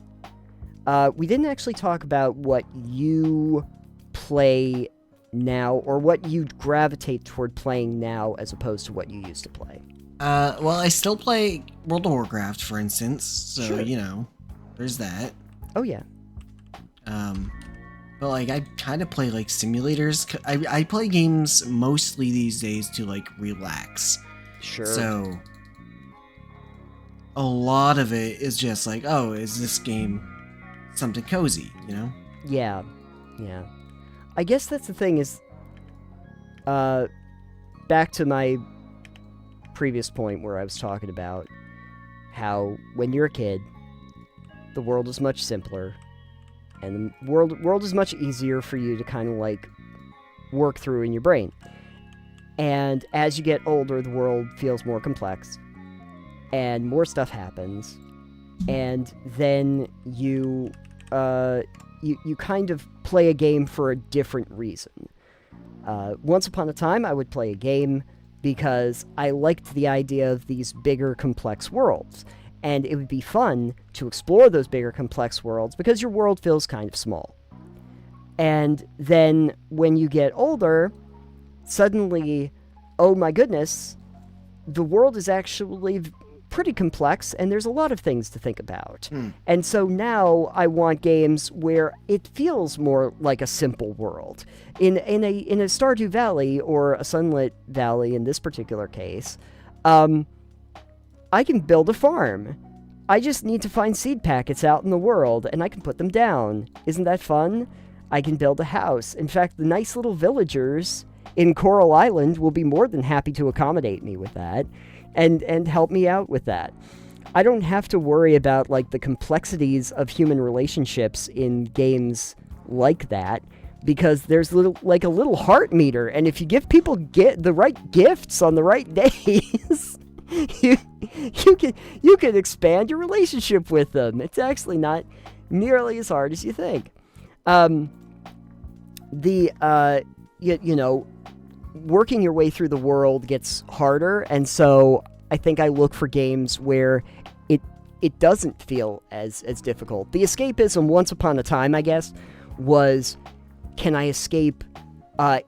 we didn't actually talk about what you play now, or what you gravitate toward playing now as opposed to what you used to play. Well, I still play World of Warcraft, for instance, so, sure. You know, there's that. Oh, yeah. But, like, I kind of play, like, simulators. I play games mostly these days to, like, relax. Sure. So, a lot of it is just like, oh, is this game something cozy, you know? Yeah. I guess that's the thing is, back to my previous point where I was talking about how when you're a kid, the world is much simpler, and the world is much easier for you to kind of, like, work through in your brain. And as you get older, the world feels more complex, and more stuff happens, and then you kind of play a game for a different reason. Once upon a time, I would play a game because I liked the idea of these bigger, complex worlds. And it would be fun to explore those bigger, complex worlds because your world feels kind of small. And then when you get older, suddenly, oh my goodness, the world is actually pretty complex, and there's a lot of things to think about. And so now I want games where it feels more like a simple world. In a Stardew Valley, or a Sunlit Valley in this particular case, I can build a farm. I just need to find seed packets out in the world, and I can put them down. Isn't that fun? I can build a house. In fact, the nice little villagers in Coral Island will be more than happy to accommodate me with that. And help me out with that. I don't have to worry about, like, the complexities of human relationships in games like that, because there's a little heart meter, and if you give people the right gifts on the right days, you can expand your relationship with them. It's actually not nearly as hard as you think. You know, working your way through the world gets harder, and so I think I look for games where it doesn't feel as difficult. The escapism once upon a time, I guess, was, can I escape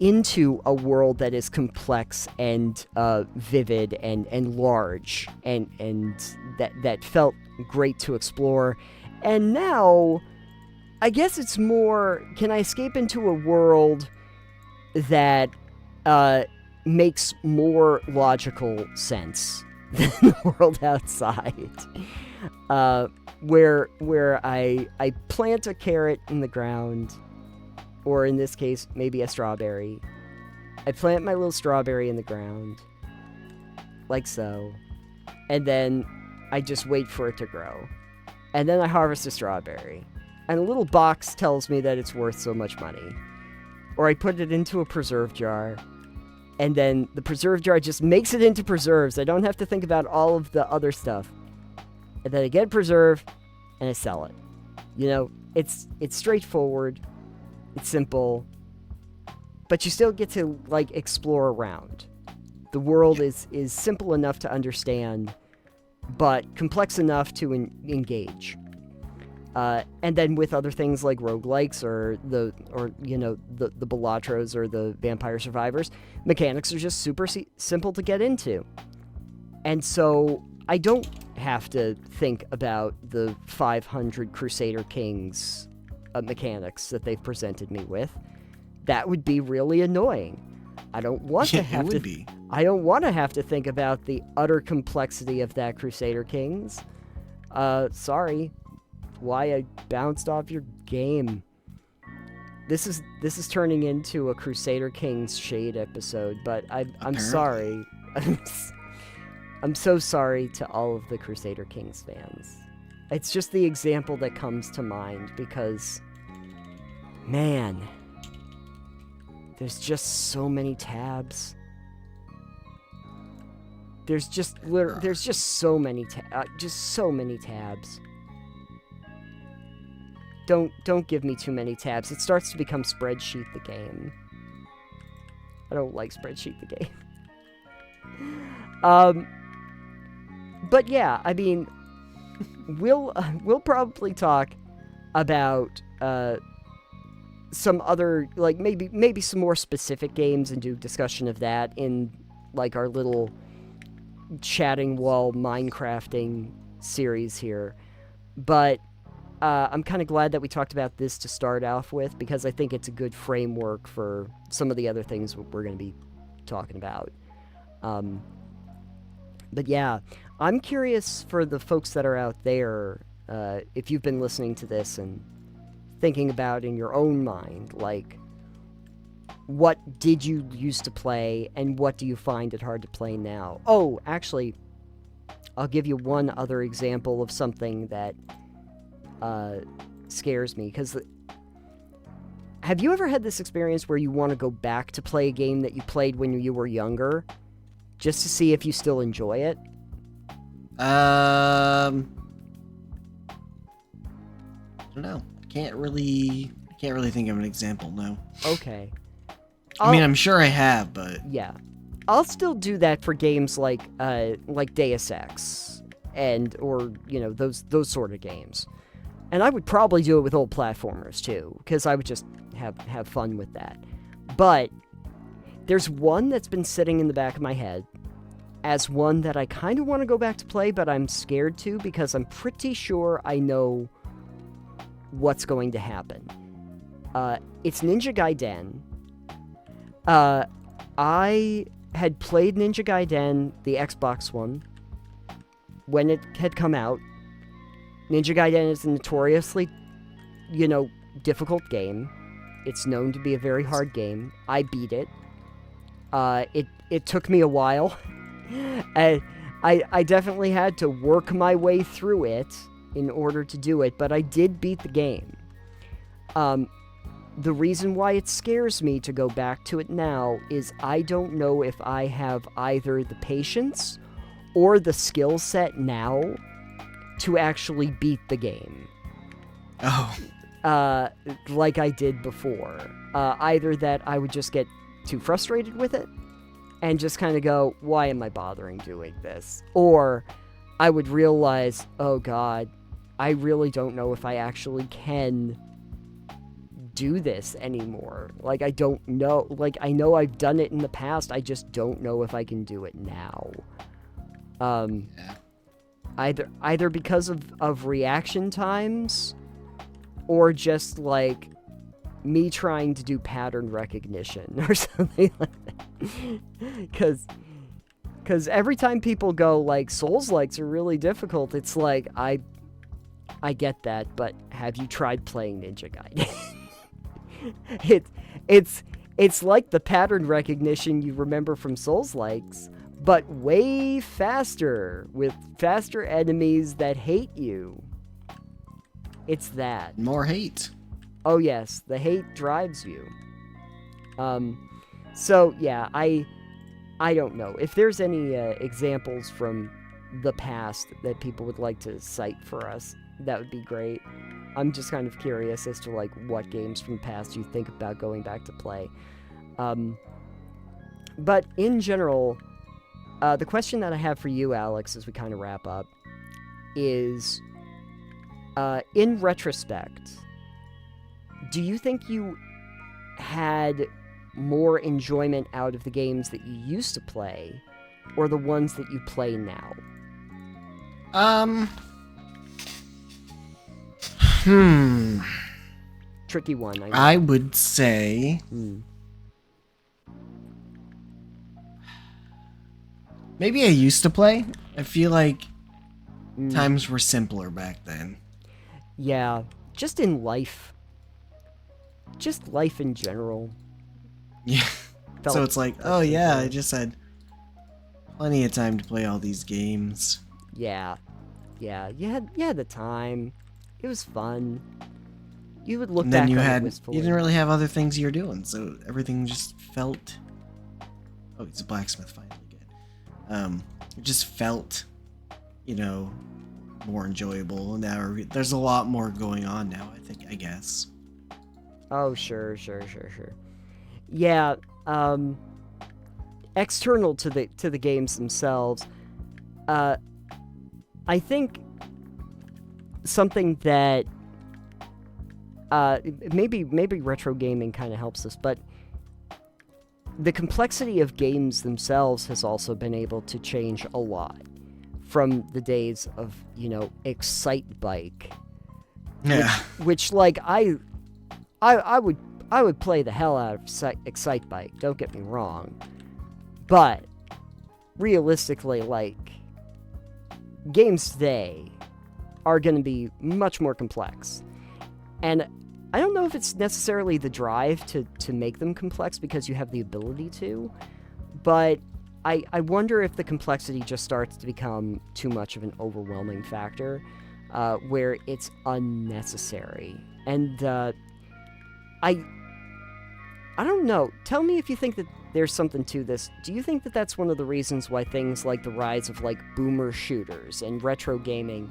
into a world that is complex and vivid and large, and that felt great to explore. And now, I guess it's more, can I escape into a world that makes more logical sense than the world outside, where I plant a carrot in the ground, or in this case, maybe a strawberry. I plant my little strawberry in the ground, like so, and then I just wait for it to grow, and then I harvest a strawberry, and a little box tells me that it's worth so much money, or I put it into a preserve jar, and then the preserve jar just makes it into preserves. I don't have to think about all of the other stuff. And then I get preserve, and I sell it. You know, it's straightforward, it's simple, but you still get to, like, explore around. The world is simple enough to understand, but complex enough to engage. And then with other things like roguelikes or the Balatros or the Vampire Survivors, mechanics are just super simple to get into. And so I don't have to think about the 500 Crusader Kings mechanics that they've presented me with. That would be really annoying. I don't want to have to. I don't want to have to think about the utter complexity of that Crusader Kings. Sorry. Why I bounced off your game. This is turning into a Crusader Kings shade episode, but I'm sorry. I'm so sorry to all of the Crusader Kings fans. It's just the example that comes to mind because, man, there's just so many tabs. There's just so many tabs. Don't give me too many tabs. It starts to become Spreadsheet the game. I don't like Spreadsheet the game. But yeah, I mean, we'll probably talk about some other, like, maybe some more specific games and do discussion of that in, like, our little chatting while Minecrafting series here. But I'm kind of glad that we talked about this to start off with, because I think it's a good framework for some of the other things we're going to be talking about. But yeah, I'm curious for the folks that are out there, if you've been listening to this and thinking about in your own mind, like, what did you used to play and what do you find it hard to play now? Oh, actually, I'll give you one other example of something that scares me, because have you ever had this experience where you want to go back to play a game that you played when you were younger just to see if you still enjoy it? I don't know. I can't really think of an example, no. Okay. I mean, I'm sure I have, but yeah. I'll still do that for games like Deus Ex or those sort of games. And I would probably do it with old platformers, too, because I would just have fun with that. But there's one that's been sitting in the back of my head as one that I kind of want to go back to play, but I'm scared to, because I'm pretty sure I know what's going to happen. It's Ninja Gaiden. I had played Ninja Gaiden, the Xbox one, when it had come out. Ninja Gaiden is a notoriously, difficult game. It's known to be a very hard game. I beat it. It took me a while. I definitely had to work my way through it in order to do it, but I did beat the game. The reason why it scares me to go back to it now is I don't know if I have either the patience or the skill set now to actually beat the game. Oh. Like I did before. Either that I would just get too frustrated with it and just kind of go, why am I bothering doing this? Or I would realize, oh god, I really don't know if I actually can do this anymore. Like, I don't know. Like, I know I've done it in the past, I just don't know if I can do it now. Either because of reaction times, or just, like, me trying to do pattern recognition or something like that. Because every time people go, like, Souls-likes are really difficult, it's like, I get that, but have you tried playing Ninja Gaiden? It's like the pattern recognition you remember from Souls-likes, but way faster, with faster enemies that hate you. It's that. More hate. Oh yes, the hate drives you. So yeah, I I don't know. If there's any examples from the past that people would like to cite for us, that would be great. I'm just kind of curious as to like what games from the past you think about going back to play. But in general, the question that I have for you, Alex, as we kind of wrap up, is in retrospect, do you think you had more enjoyment out of the games that you used to play or the ones that you play now? Tricky one, I know. I would say maybe I used to play. I feel like times were simpler back then. Yeah, just in life. Just life in general. Yeah. So it's like, oh yeah, I just had plenty of time to play all these games. Yeah. Yeah, you had the time. It was fun. You would look And then back you on it had wistfully. you didn't really have other things you were doing, so everything just felt. Oh, it's a blacksmith finally again. It just felt, more enjoyable. Now there's a lot more going on now. I guess. Oh, sure. Yeah, external to the games themselves, I think something that maybe retro gaming kind of helps us, but the complexity of games themselves has also been able to change a lot from the days of, Excite Bike. Yeah. Which like I would play the hell out of Excite Bike, don't get me wrong. But realistically, like, games today are going to be much more complex. And I don't know if it's necessarily the drive to make them complex because you have the ability to, but I wonder if the complexity just starts to become too much of an overwhelming factor, where it's unnecessary. And I don't know. Tell me if you think that there's something to this. Do you think that that's one of the reasons why things like the rise of like boomer shooters and retro gaming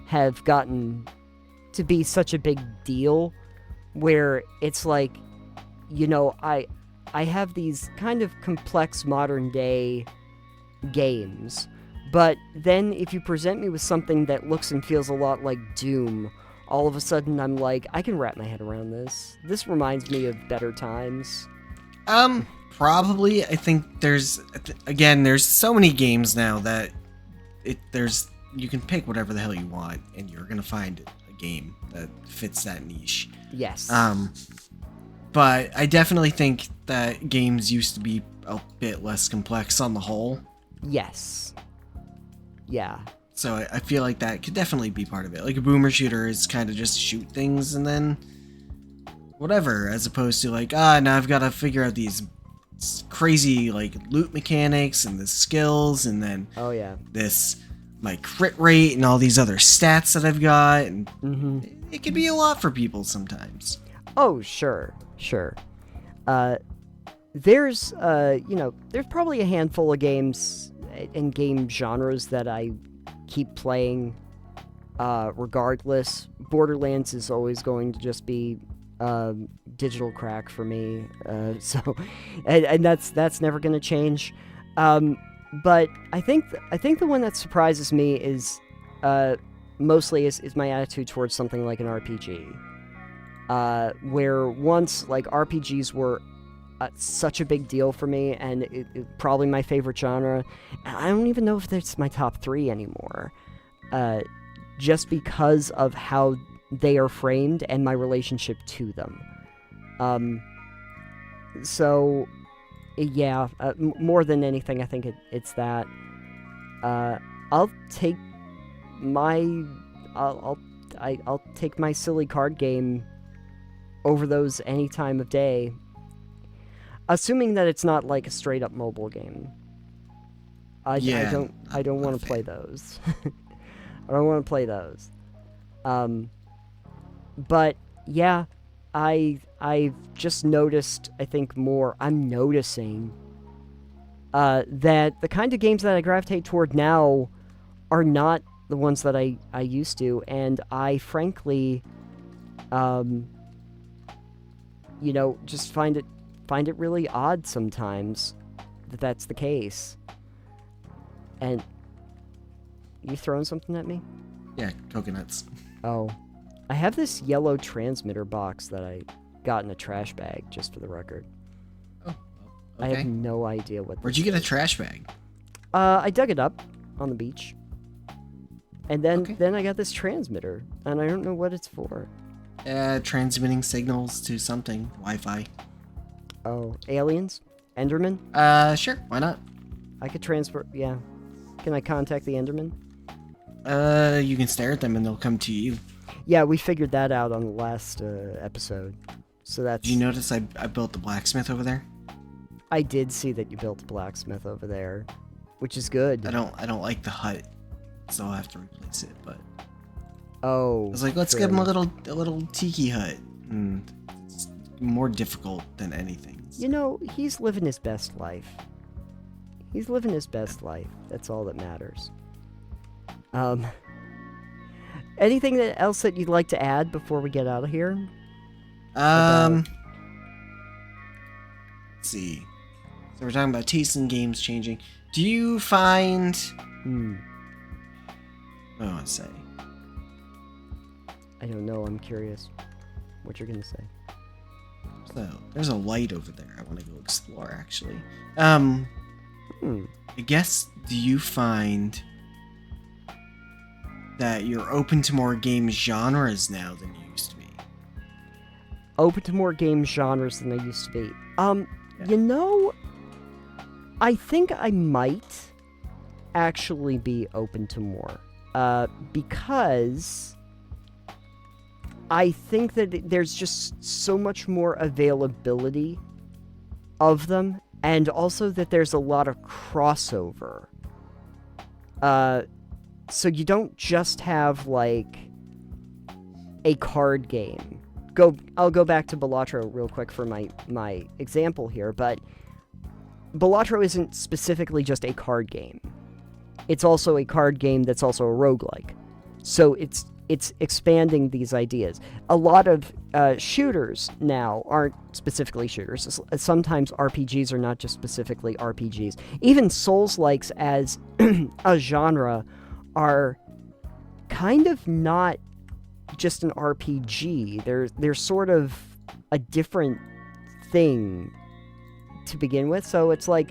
have gotten to be such a big deal, where it's like, I have these kind of complex modern day games, but then if you present me with something that looks and feels a lot like Doom, all of a sudden I'm like, I can wrap my head around this. This reminds me of better times. Probably. I think there's so many games now that you can pick whatever the hell you want and you're gonna find a game that fits that niche. Yes. But I definitely think that games used to be a bit less complex on the whole. Yes. Yeah. So I feel like that could definitely be part of it. Like a boomer shooter is kind of just shoot things and then whatever, as opposed to like, now I've got to figure out these crazy like loot mechanics and the skills and then my crit rate and all these other stats that I've got, and it could be a lot for people sometimes. Oh, sure. There's there's probably a handful of games and game genres that I keep playing regardless. Borderlands is always going to just be digital crack for me, so and that's never going to change. But I think the one that surprises me is mostly is my attitude towards something like an RPG, where once like RPGs were such a big deal for me, and it probably my favorite genre. And I don't even know if it's my top 3 anymore, just because of how they are framed and my relationship to them. So, yeah, more than anything, I think it's that. I'll take my silly card game over those any time of day. Assuming that it's not like a straight up mobile game. I don't want to play those. I don't want to play those. But yeah, I've just noticed, I think I'm noticing that the kind of games that I gravitate toward now are not the ones that I used to, and I frankly, just find it really odd sometimes that that's the case. And you throwing something at me? Yeah, coconuts. Oh, I have this yellow transmitter box that I got in a trash bag, just for the record. Oh, I okay. have no idea what. Where'd you get a trash bag? I dug it up on the beach, and then Okay. then I got this transmitter, and I don't know what it's for. Transmitting signals to something. Wi-Fi. Oh, aliens? Enderman? Sure. Why not? I could transfer. Yeah. Can I contact the Enderman? You can stare at them and they'll come to you. Yeah, we figured that out on the last episode. So that's. Did you notice I built the blacksmith over there? I did see that you built a blacksmith over there, which is good. I don't like the hut, so I'll have to replace it. But Oh. I was like, let's give him a little tiki hut. It's more difficult than anything. You know, he's living his best life. He's living his best life. That's all that matters. Anything else that you'd like to add before we get out of here? Let's see. So we're talking about taste in games changing. Do you find? What do I want to say? I don't know. I'm curious what you're gonna say. So there's a light over there. I want to go explore. Actually, I guess. Do you find that you're open to more game genres now than you used to be? Open to more game genres than I used to be. Yeah. You know, I think I might actually be open to more. Because I think that there's just so much more availability of them, and also that there's a lot of crossover. So you don't just have, like, a card game. I'll go back to Balatro real quick for my example here, but Balatro isn't specifically just a card game. It's also a card game that's also a roguelike. So it's expanding these ideas. A lot of shooters now aren't specifically shooters. Sometimes RPGs are not just specifically RPGs. Even Souls-likes as a genre are kind of not just an RPG. They're sort of a different thing to begin with. So it's like,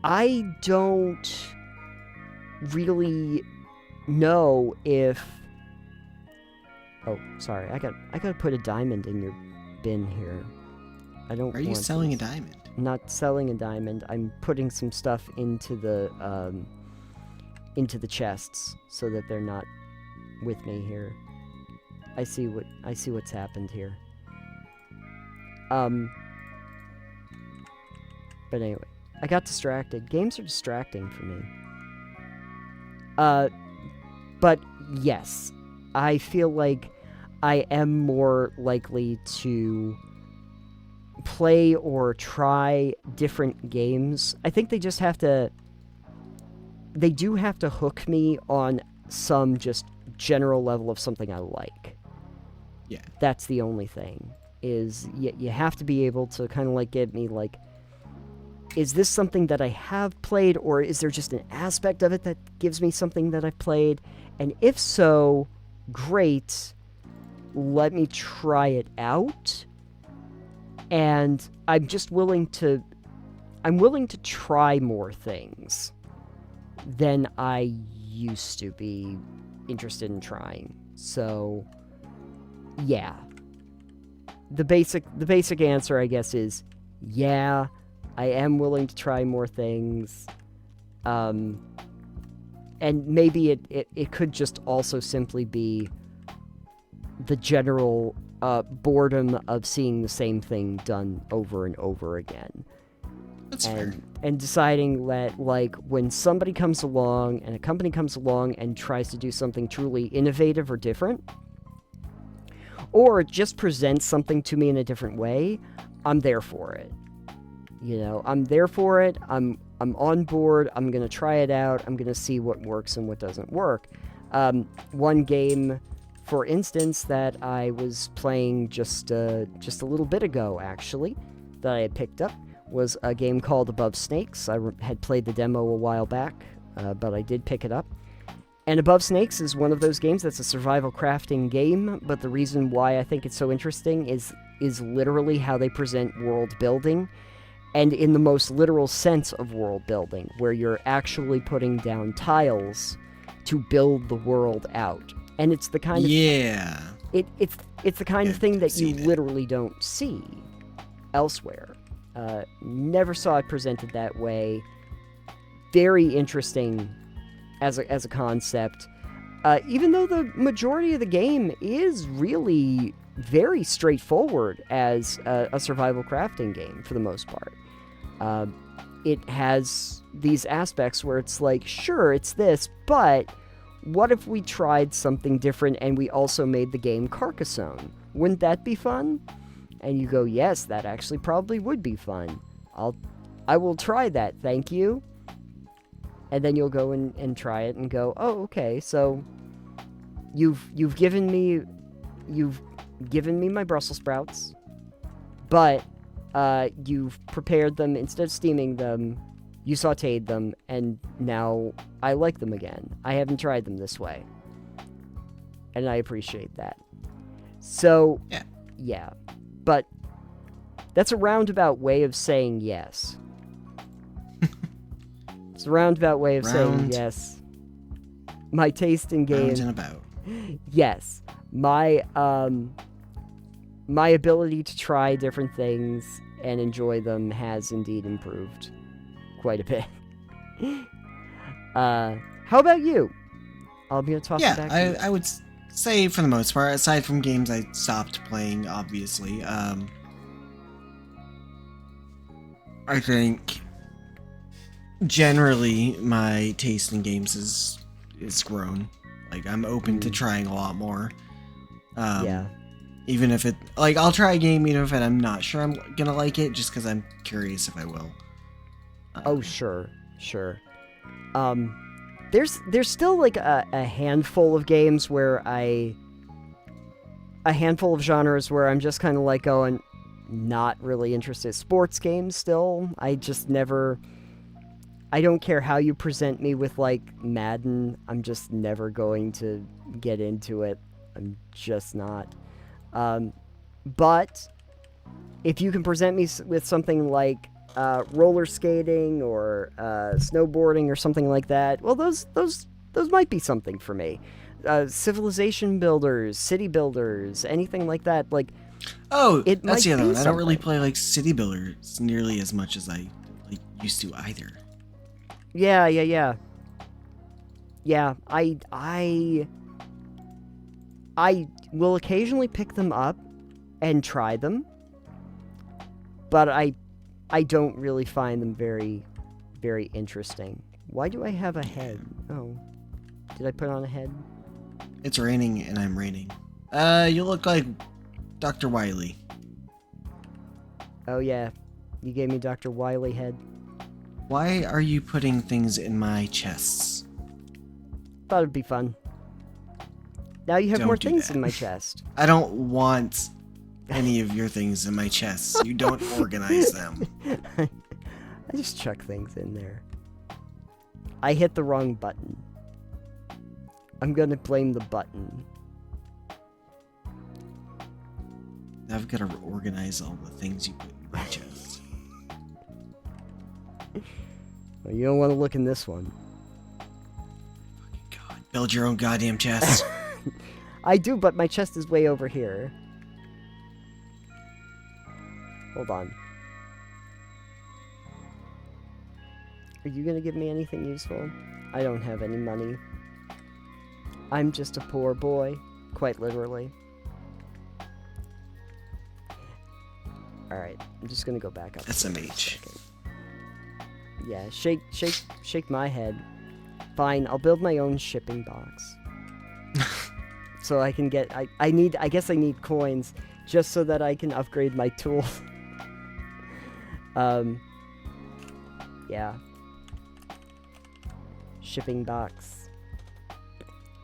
I don't really know if... Oh, sorry. I gotta put a diamond in your bin here. I don't. Are you selling a diamond? I'm not selling a diamond. I'm putting some stuff into the chests so that they're not with me here. I see what's happened here. But anyway, I got distracted. Games are distracting for me. But yes, I feel like I am more likely to play or try different games. I think they do have to hook me on some just general level of something I like. Yeah. That's the only thing, is you have to be able to kind of like get me like, is this something that I have played, or is there just an aspect of it that gives me something that I've played? And if so, great, let me try it out. And I'm willing to try more things than I used to be interested in trying. So, yeah. The basic answer, I guess, is yeah, I am willing to try more things. And maybe it could just also simply be the general boredom of seeing the same thing done over and over again. That's fair. And deciding that, like, when somebody comes along and a company comes along and tries to do something truly innovative or different, or just presents something to me in a different way, I'm there for it. You know, I'm there for it. I'm on board. I'm gonna try it out. I'm gonna see what works and what doesn't work. One game, for instance, that I was playing just a little bit ago, actually, that I had picked up, was a game called Above Snakes. I had played the demo a while back, but I did pick it up. And Above Snakes is one of those games that's a survival crafting game, but the reason why I think it's so interesting is literally how they present world building, and in the most literal sense of world building, where you're actually putting down tiles to build the world out. And it's the kind of it's the kind of thing that you literally don't see elsewhere. Never saw it presented that way. Very interesting as a concept. Even though the majority of the game is really very straightforward as a survival crafting game for the most part. It has these aspects where it's like, sure, it's this, but what if we tried something different and we also made the game Carcassonne? Wouldn't that be fun? And you go, yes, that actually probably would be fun. I will try that, thank you. And then you'll go and try it and go, oh, okay, so you've given me my Brussels sprouts, but you've prepared them instead of steaming them. You sautéed them, and now I like them again. I haven't tried them this way, and I appreciate that. So, yeah. But that's a roundabout way of saying yes. It's a roundabout way of saying yes. My taste in games. Round and about. Yes. My ability to try different things and enjoy them has indeed improved quite a bit. How about you? I'm gonna toss it back to you. I would say for the most part, aside from games I stopped playing, obviously, I think generally my taste in games is grown. Like, I'm open to trying a lot more. Even if I'll try a game even if I'm not sure I'm gonna like it, just because I'm curious if I will. Oh, sure. There's still like a handful of games where a handful of genres where I'm just kind of like going, not really interested. Sports games still, I don't care how you present me with like Madden, I'm just never going to get into it. I'm just not. But if you can present me with something like roller skating or snowboarding or something like that, well, those might be something for me. Civilization builders, city builders, anything like that. Like, that's the other one. I don't really play like city builders nearly as much as I used to either. Yeah. I will occasionally pick them up and try them, but I don't really find them very, very interesting. Why do I have a head? Oh, did I put on a head? It's raining and I'm raining. You look like Dr. Wily. Oh yeah, you gave me Dr. Wily head. Why are you putting things in my chests? Thought it'd be fun. Now you have Don't more do things that. in my chest. I don't want any of your things in my chests. You don't organize them. I just chuck things in there. I hit the wrong button. I'm gonna blame the button. Now I've got to organize all the things you put in my chest. Well, you don't want to look in this one. Fucking God. Build your own goddamn chest. I do, but my chest is way over here. Hold on. Are you gonna give me anything useful? I don't have any money. I'm just a poor boy, quite literally. Alright, I'm just gonna go back up. SMH. Yeah, shake my head. Fine, I'll build my own shipping box. So I can get, I guess I need coins just so that I can upgrade my tool. Yeah. Shipping box.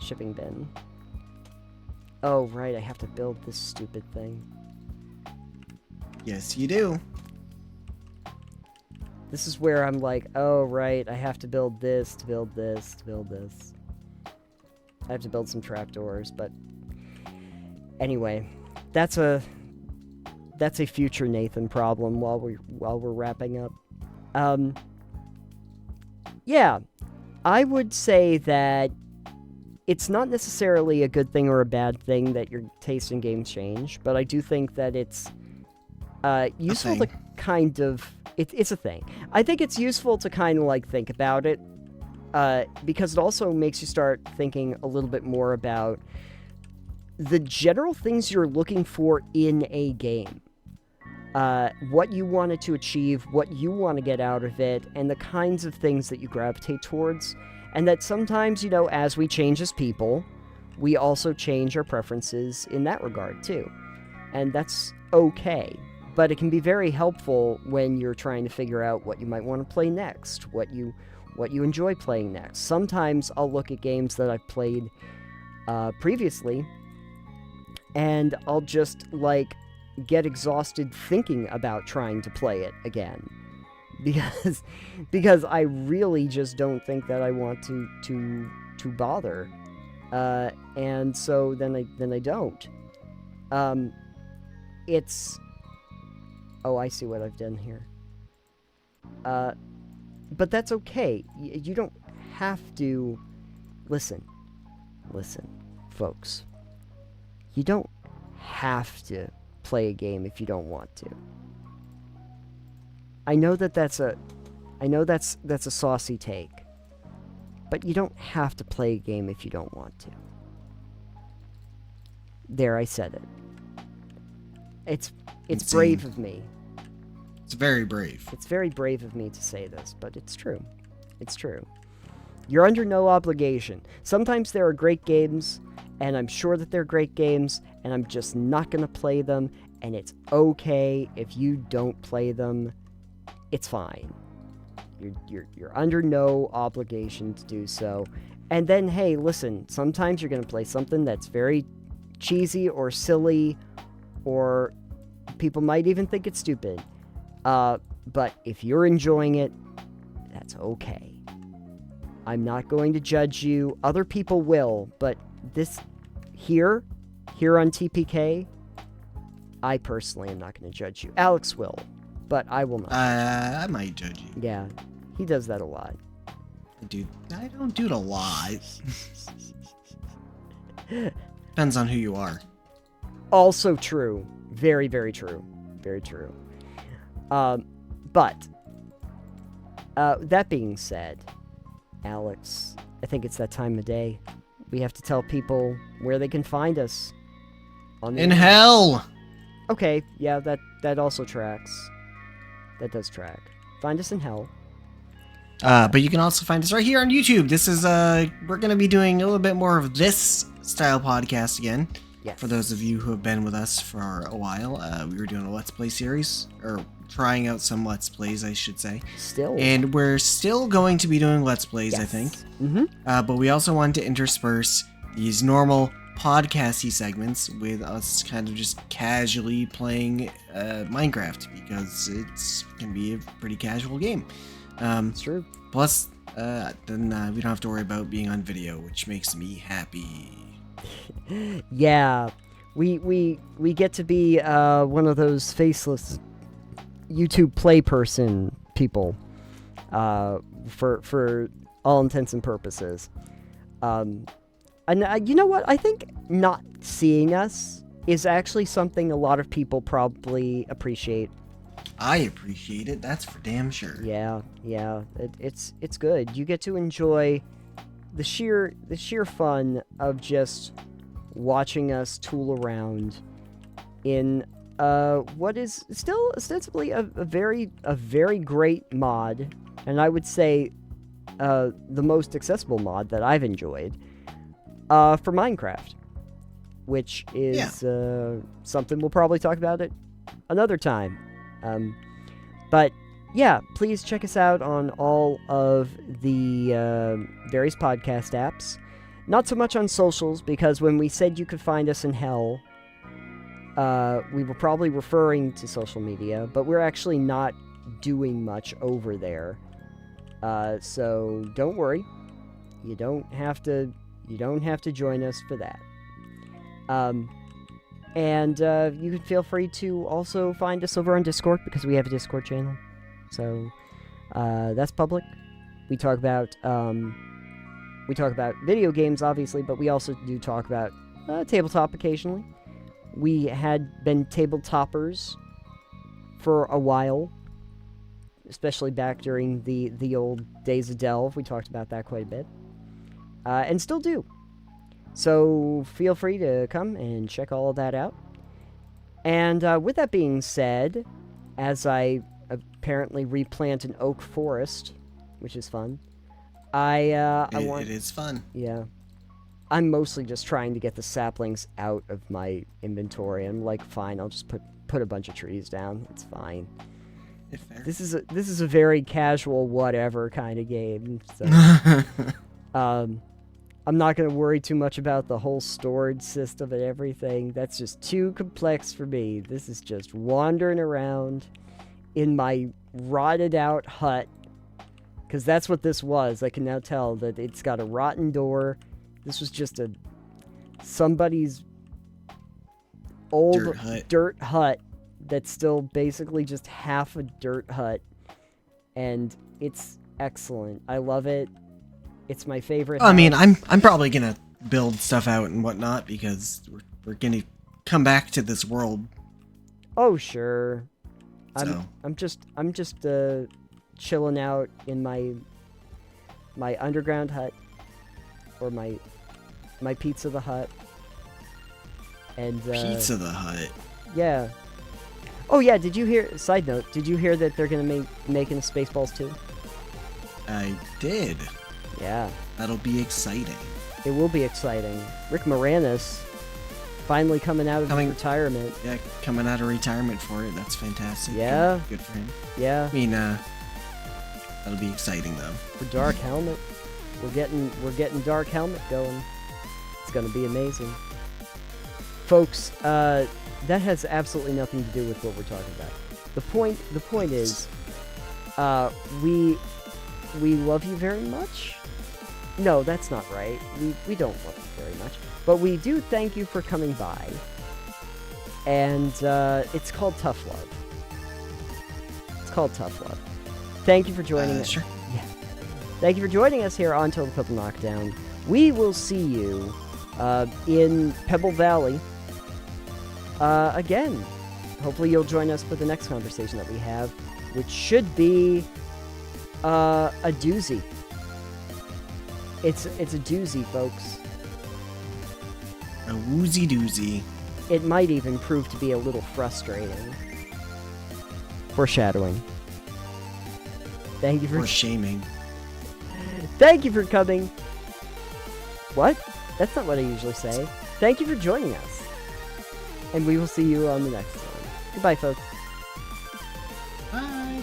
Shipping bin. Oh, right, I have to build this stupid thing. Yes, you do. This is where I'm like, oh, right, I have to build this, to build this, to build this. I have to build some trapdoors, but... Anyway, that's a future Nathan problem while we're wrapping up. Yeah, I would say that it's not necessarily a good thing or a bad thing that your taste in games change, but I do think that it's useful to kind of... It's a thing. I think it's useful to kind of, like, think about it, because it also makes you start thinking a little bit more about the general things you're looking for in a game. What you wanted to achieve, what you want to get out of it, and the kinds of things that you gravitate towards. And that sometimes, you know, as we change as people, we also change our preferences in that regard, too. And that's okay. But it can be very helpful when you're trying to figure out what you might want to play next, what you enjoy playing next. Sometimes I'll look at games that I've played previously, and I'll just, like, get exhausted thinking about trying to play it again. Because I really just don't think that I want to bother. And so then I don't. It's... Oh, I see what I've done here. But that's okay. You don't have to... Listen, folks. You don't have to play a game if you don't want to. I know that's a saucy take. But you don't have to play a game if you don't want to. There, I said it. It's Insane. brave of me. It's very brave. It's very brave of me to say this, but it's true. It's true. You're under no obligation. Sometimes there are great games, and I'm sure that they're great games, and I'm just not going to play them, and it's okay if you don't play them. It's fine. You're under no obligation to do so. And then, hey, listen, sometimes you're going to play something that's very cheesy or silly, or people might even think it's stupid. But if you're enjoying it, that's okay. I'm not going to judge you. Other people will, but this here on TPK, I personally am not going to judge you. Alex will, but I will not. I might judge you. Yeah, he does that a lot. Dude, I don't do it a lot. Depends on who you are. Also true. Very, very true. Very true. But that being said, Alex, I think it's that time of day. We have to tell people where they can find us. In hell! Okay, yeah, that also tracks. That does track. Find us in hell. But you can also find us right here on YouTube. This is, we're gonna be doing a little bit more of this style podcast again. Yes. For those of you who have been with us for a while, we were doing a Let's Play series, or trying out some Let's Plays, I should say. Still. And we're still going to be doing Let's Plays, yes. I think. Mm-hmm. But we also wanted to intersperse these normal podcasty segments with us kind of just casually playing Minecraft, because it can be a pretty casual game. It's true. Plus, then we don't have to worry about being on video, which makes me happy. Yeah, we get to be one of those faceless YouTube play person people for all intents and purposes. And you know what? I think not seeing us is actually something a lot of people probably appreciate. I appreciate it. That's for damn sure. Yeah. It's good. You get to enjoy the sheer fun of just watching us tool around in what is still ostensibly a very great mod, and I would say the most accessible mod that I've enjoyed for Minecraft, which is something we'll probably talk about it another time. But yeah, please check us out on all of the various podcast apps. Not so much on socials, because when we said you could find us in hell, we were probably referring to social media, but we're actually not doing much over there. So don't worry. You don't have to join us for that. And you can feel free to also find us over on Discord, because we have a Discord channel. So that's public. We talk about video games, obviously, but we also do talk about tabletop occasionally. We had been tabletoppers for a while, especially back during the old days of Delve. We talked about that quite a bit, and still do. So feel free to come and check all of that out. And with that being said, as I apparently replant an oak forest, which is fun, It is fun. Yeah. I'm mostly just trying to get the saplings out of my inventory. I'm like, fine, I'll just put a bunch of trees down. It's fine. Fair. This is a very casual whatever kind of game. So, I'm not going to worry too much about the whole storage system and everything. That's just too complex for me. This is just wandering around in my rotted out hut, because that's what this was. I can now tell that it's got a rotten door. This was just somebody's old dirt hut that's still basically just half a dirt hut, and it's excellent. I love it. It's my favorite house. I mean, I'm probably gonna build stuff out and whatnot, because we're gonna come back to this world. Oh sure. So. I'm just chilling out in my underground hut, or my Pizza the Hut. And Pizza the Hut. Yeah. Oh yeah, did you hear, side note, did you hear that they're gonna making Spaceballs 2? I did. Yeah. That'll be exciting. It will be exciting. Rick Moranis finally coming out of retirement. Yeah, coming out of retirement for it. That's fantastic. Yeah. Good for him. Yeah. I mean, that'll be exciting though. For Dark Helmet. We're getting Dark Helmet going. It's gonna be amazing. Folks, that has absolutely nothing to do with what we're talking about. The point is, we love you very much. No, that's not right. We don't love you very much. But we do thank you for coming by. And it's called Tough Love. It's called Tough Love. Thank you for joining us. Sure. Yeah. Thank you for joining us here on Total Pebble Knockdown. We will see you in Pebble Valley again. Hopefully you'll join us for the next conversation that we have, which should be a doozy. It's a doozy, folks. A woozy doozy. It might even prove to be a little frustrating. Foreshadowing. Thank you for shaming. Thank you for coming. What? That's not what I usually say. Thank you for joining us. And we will see you on the next one. Goodbye, folks. Bye.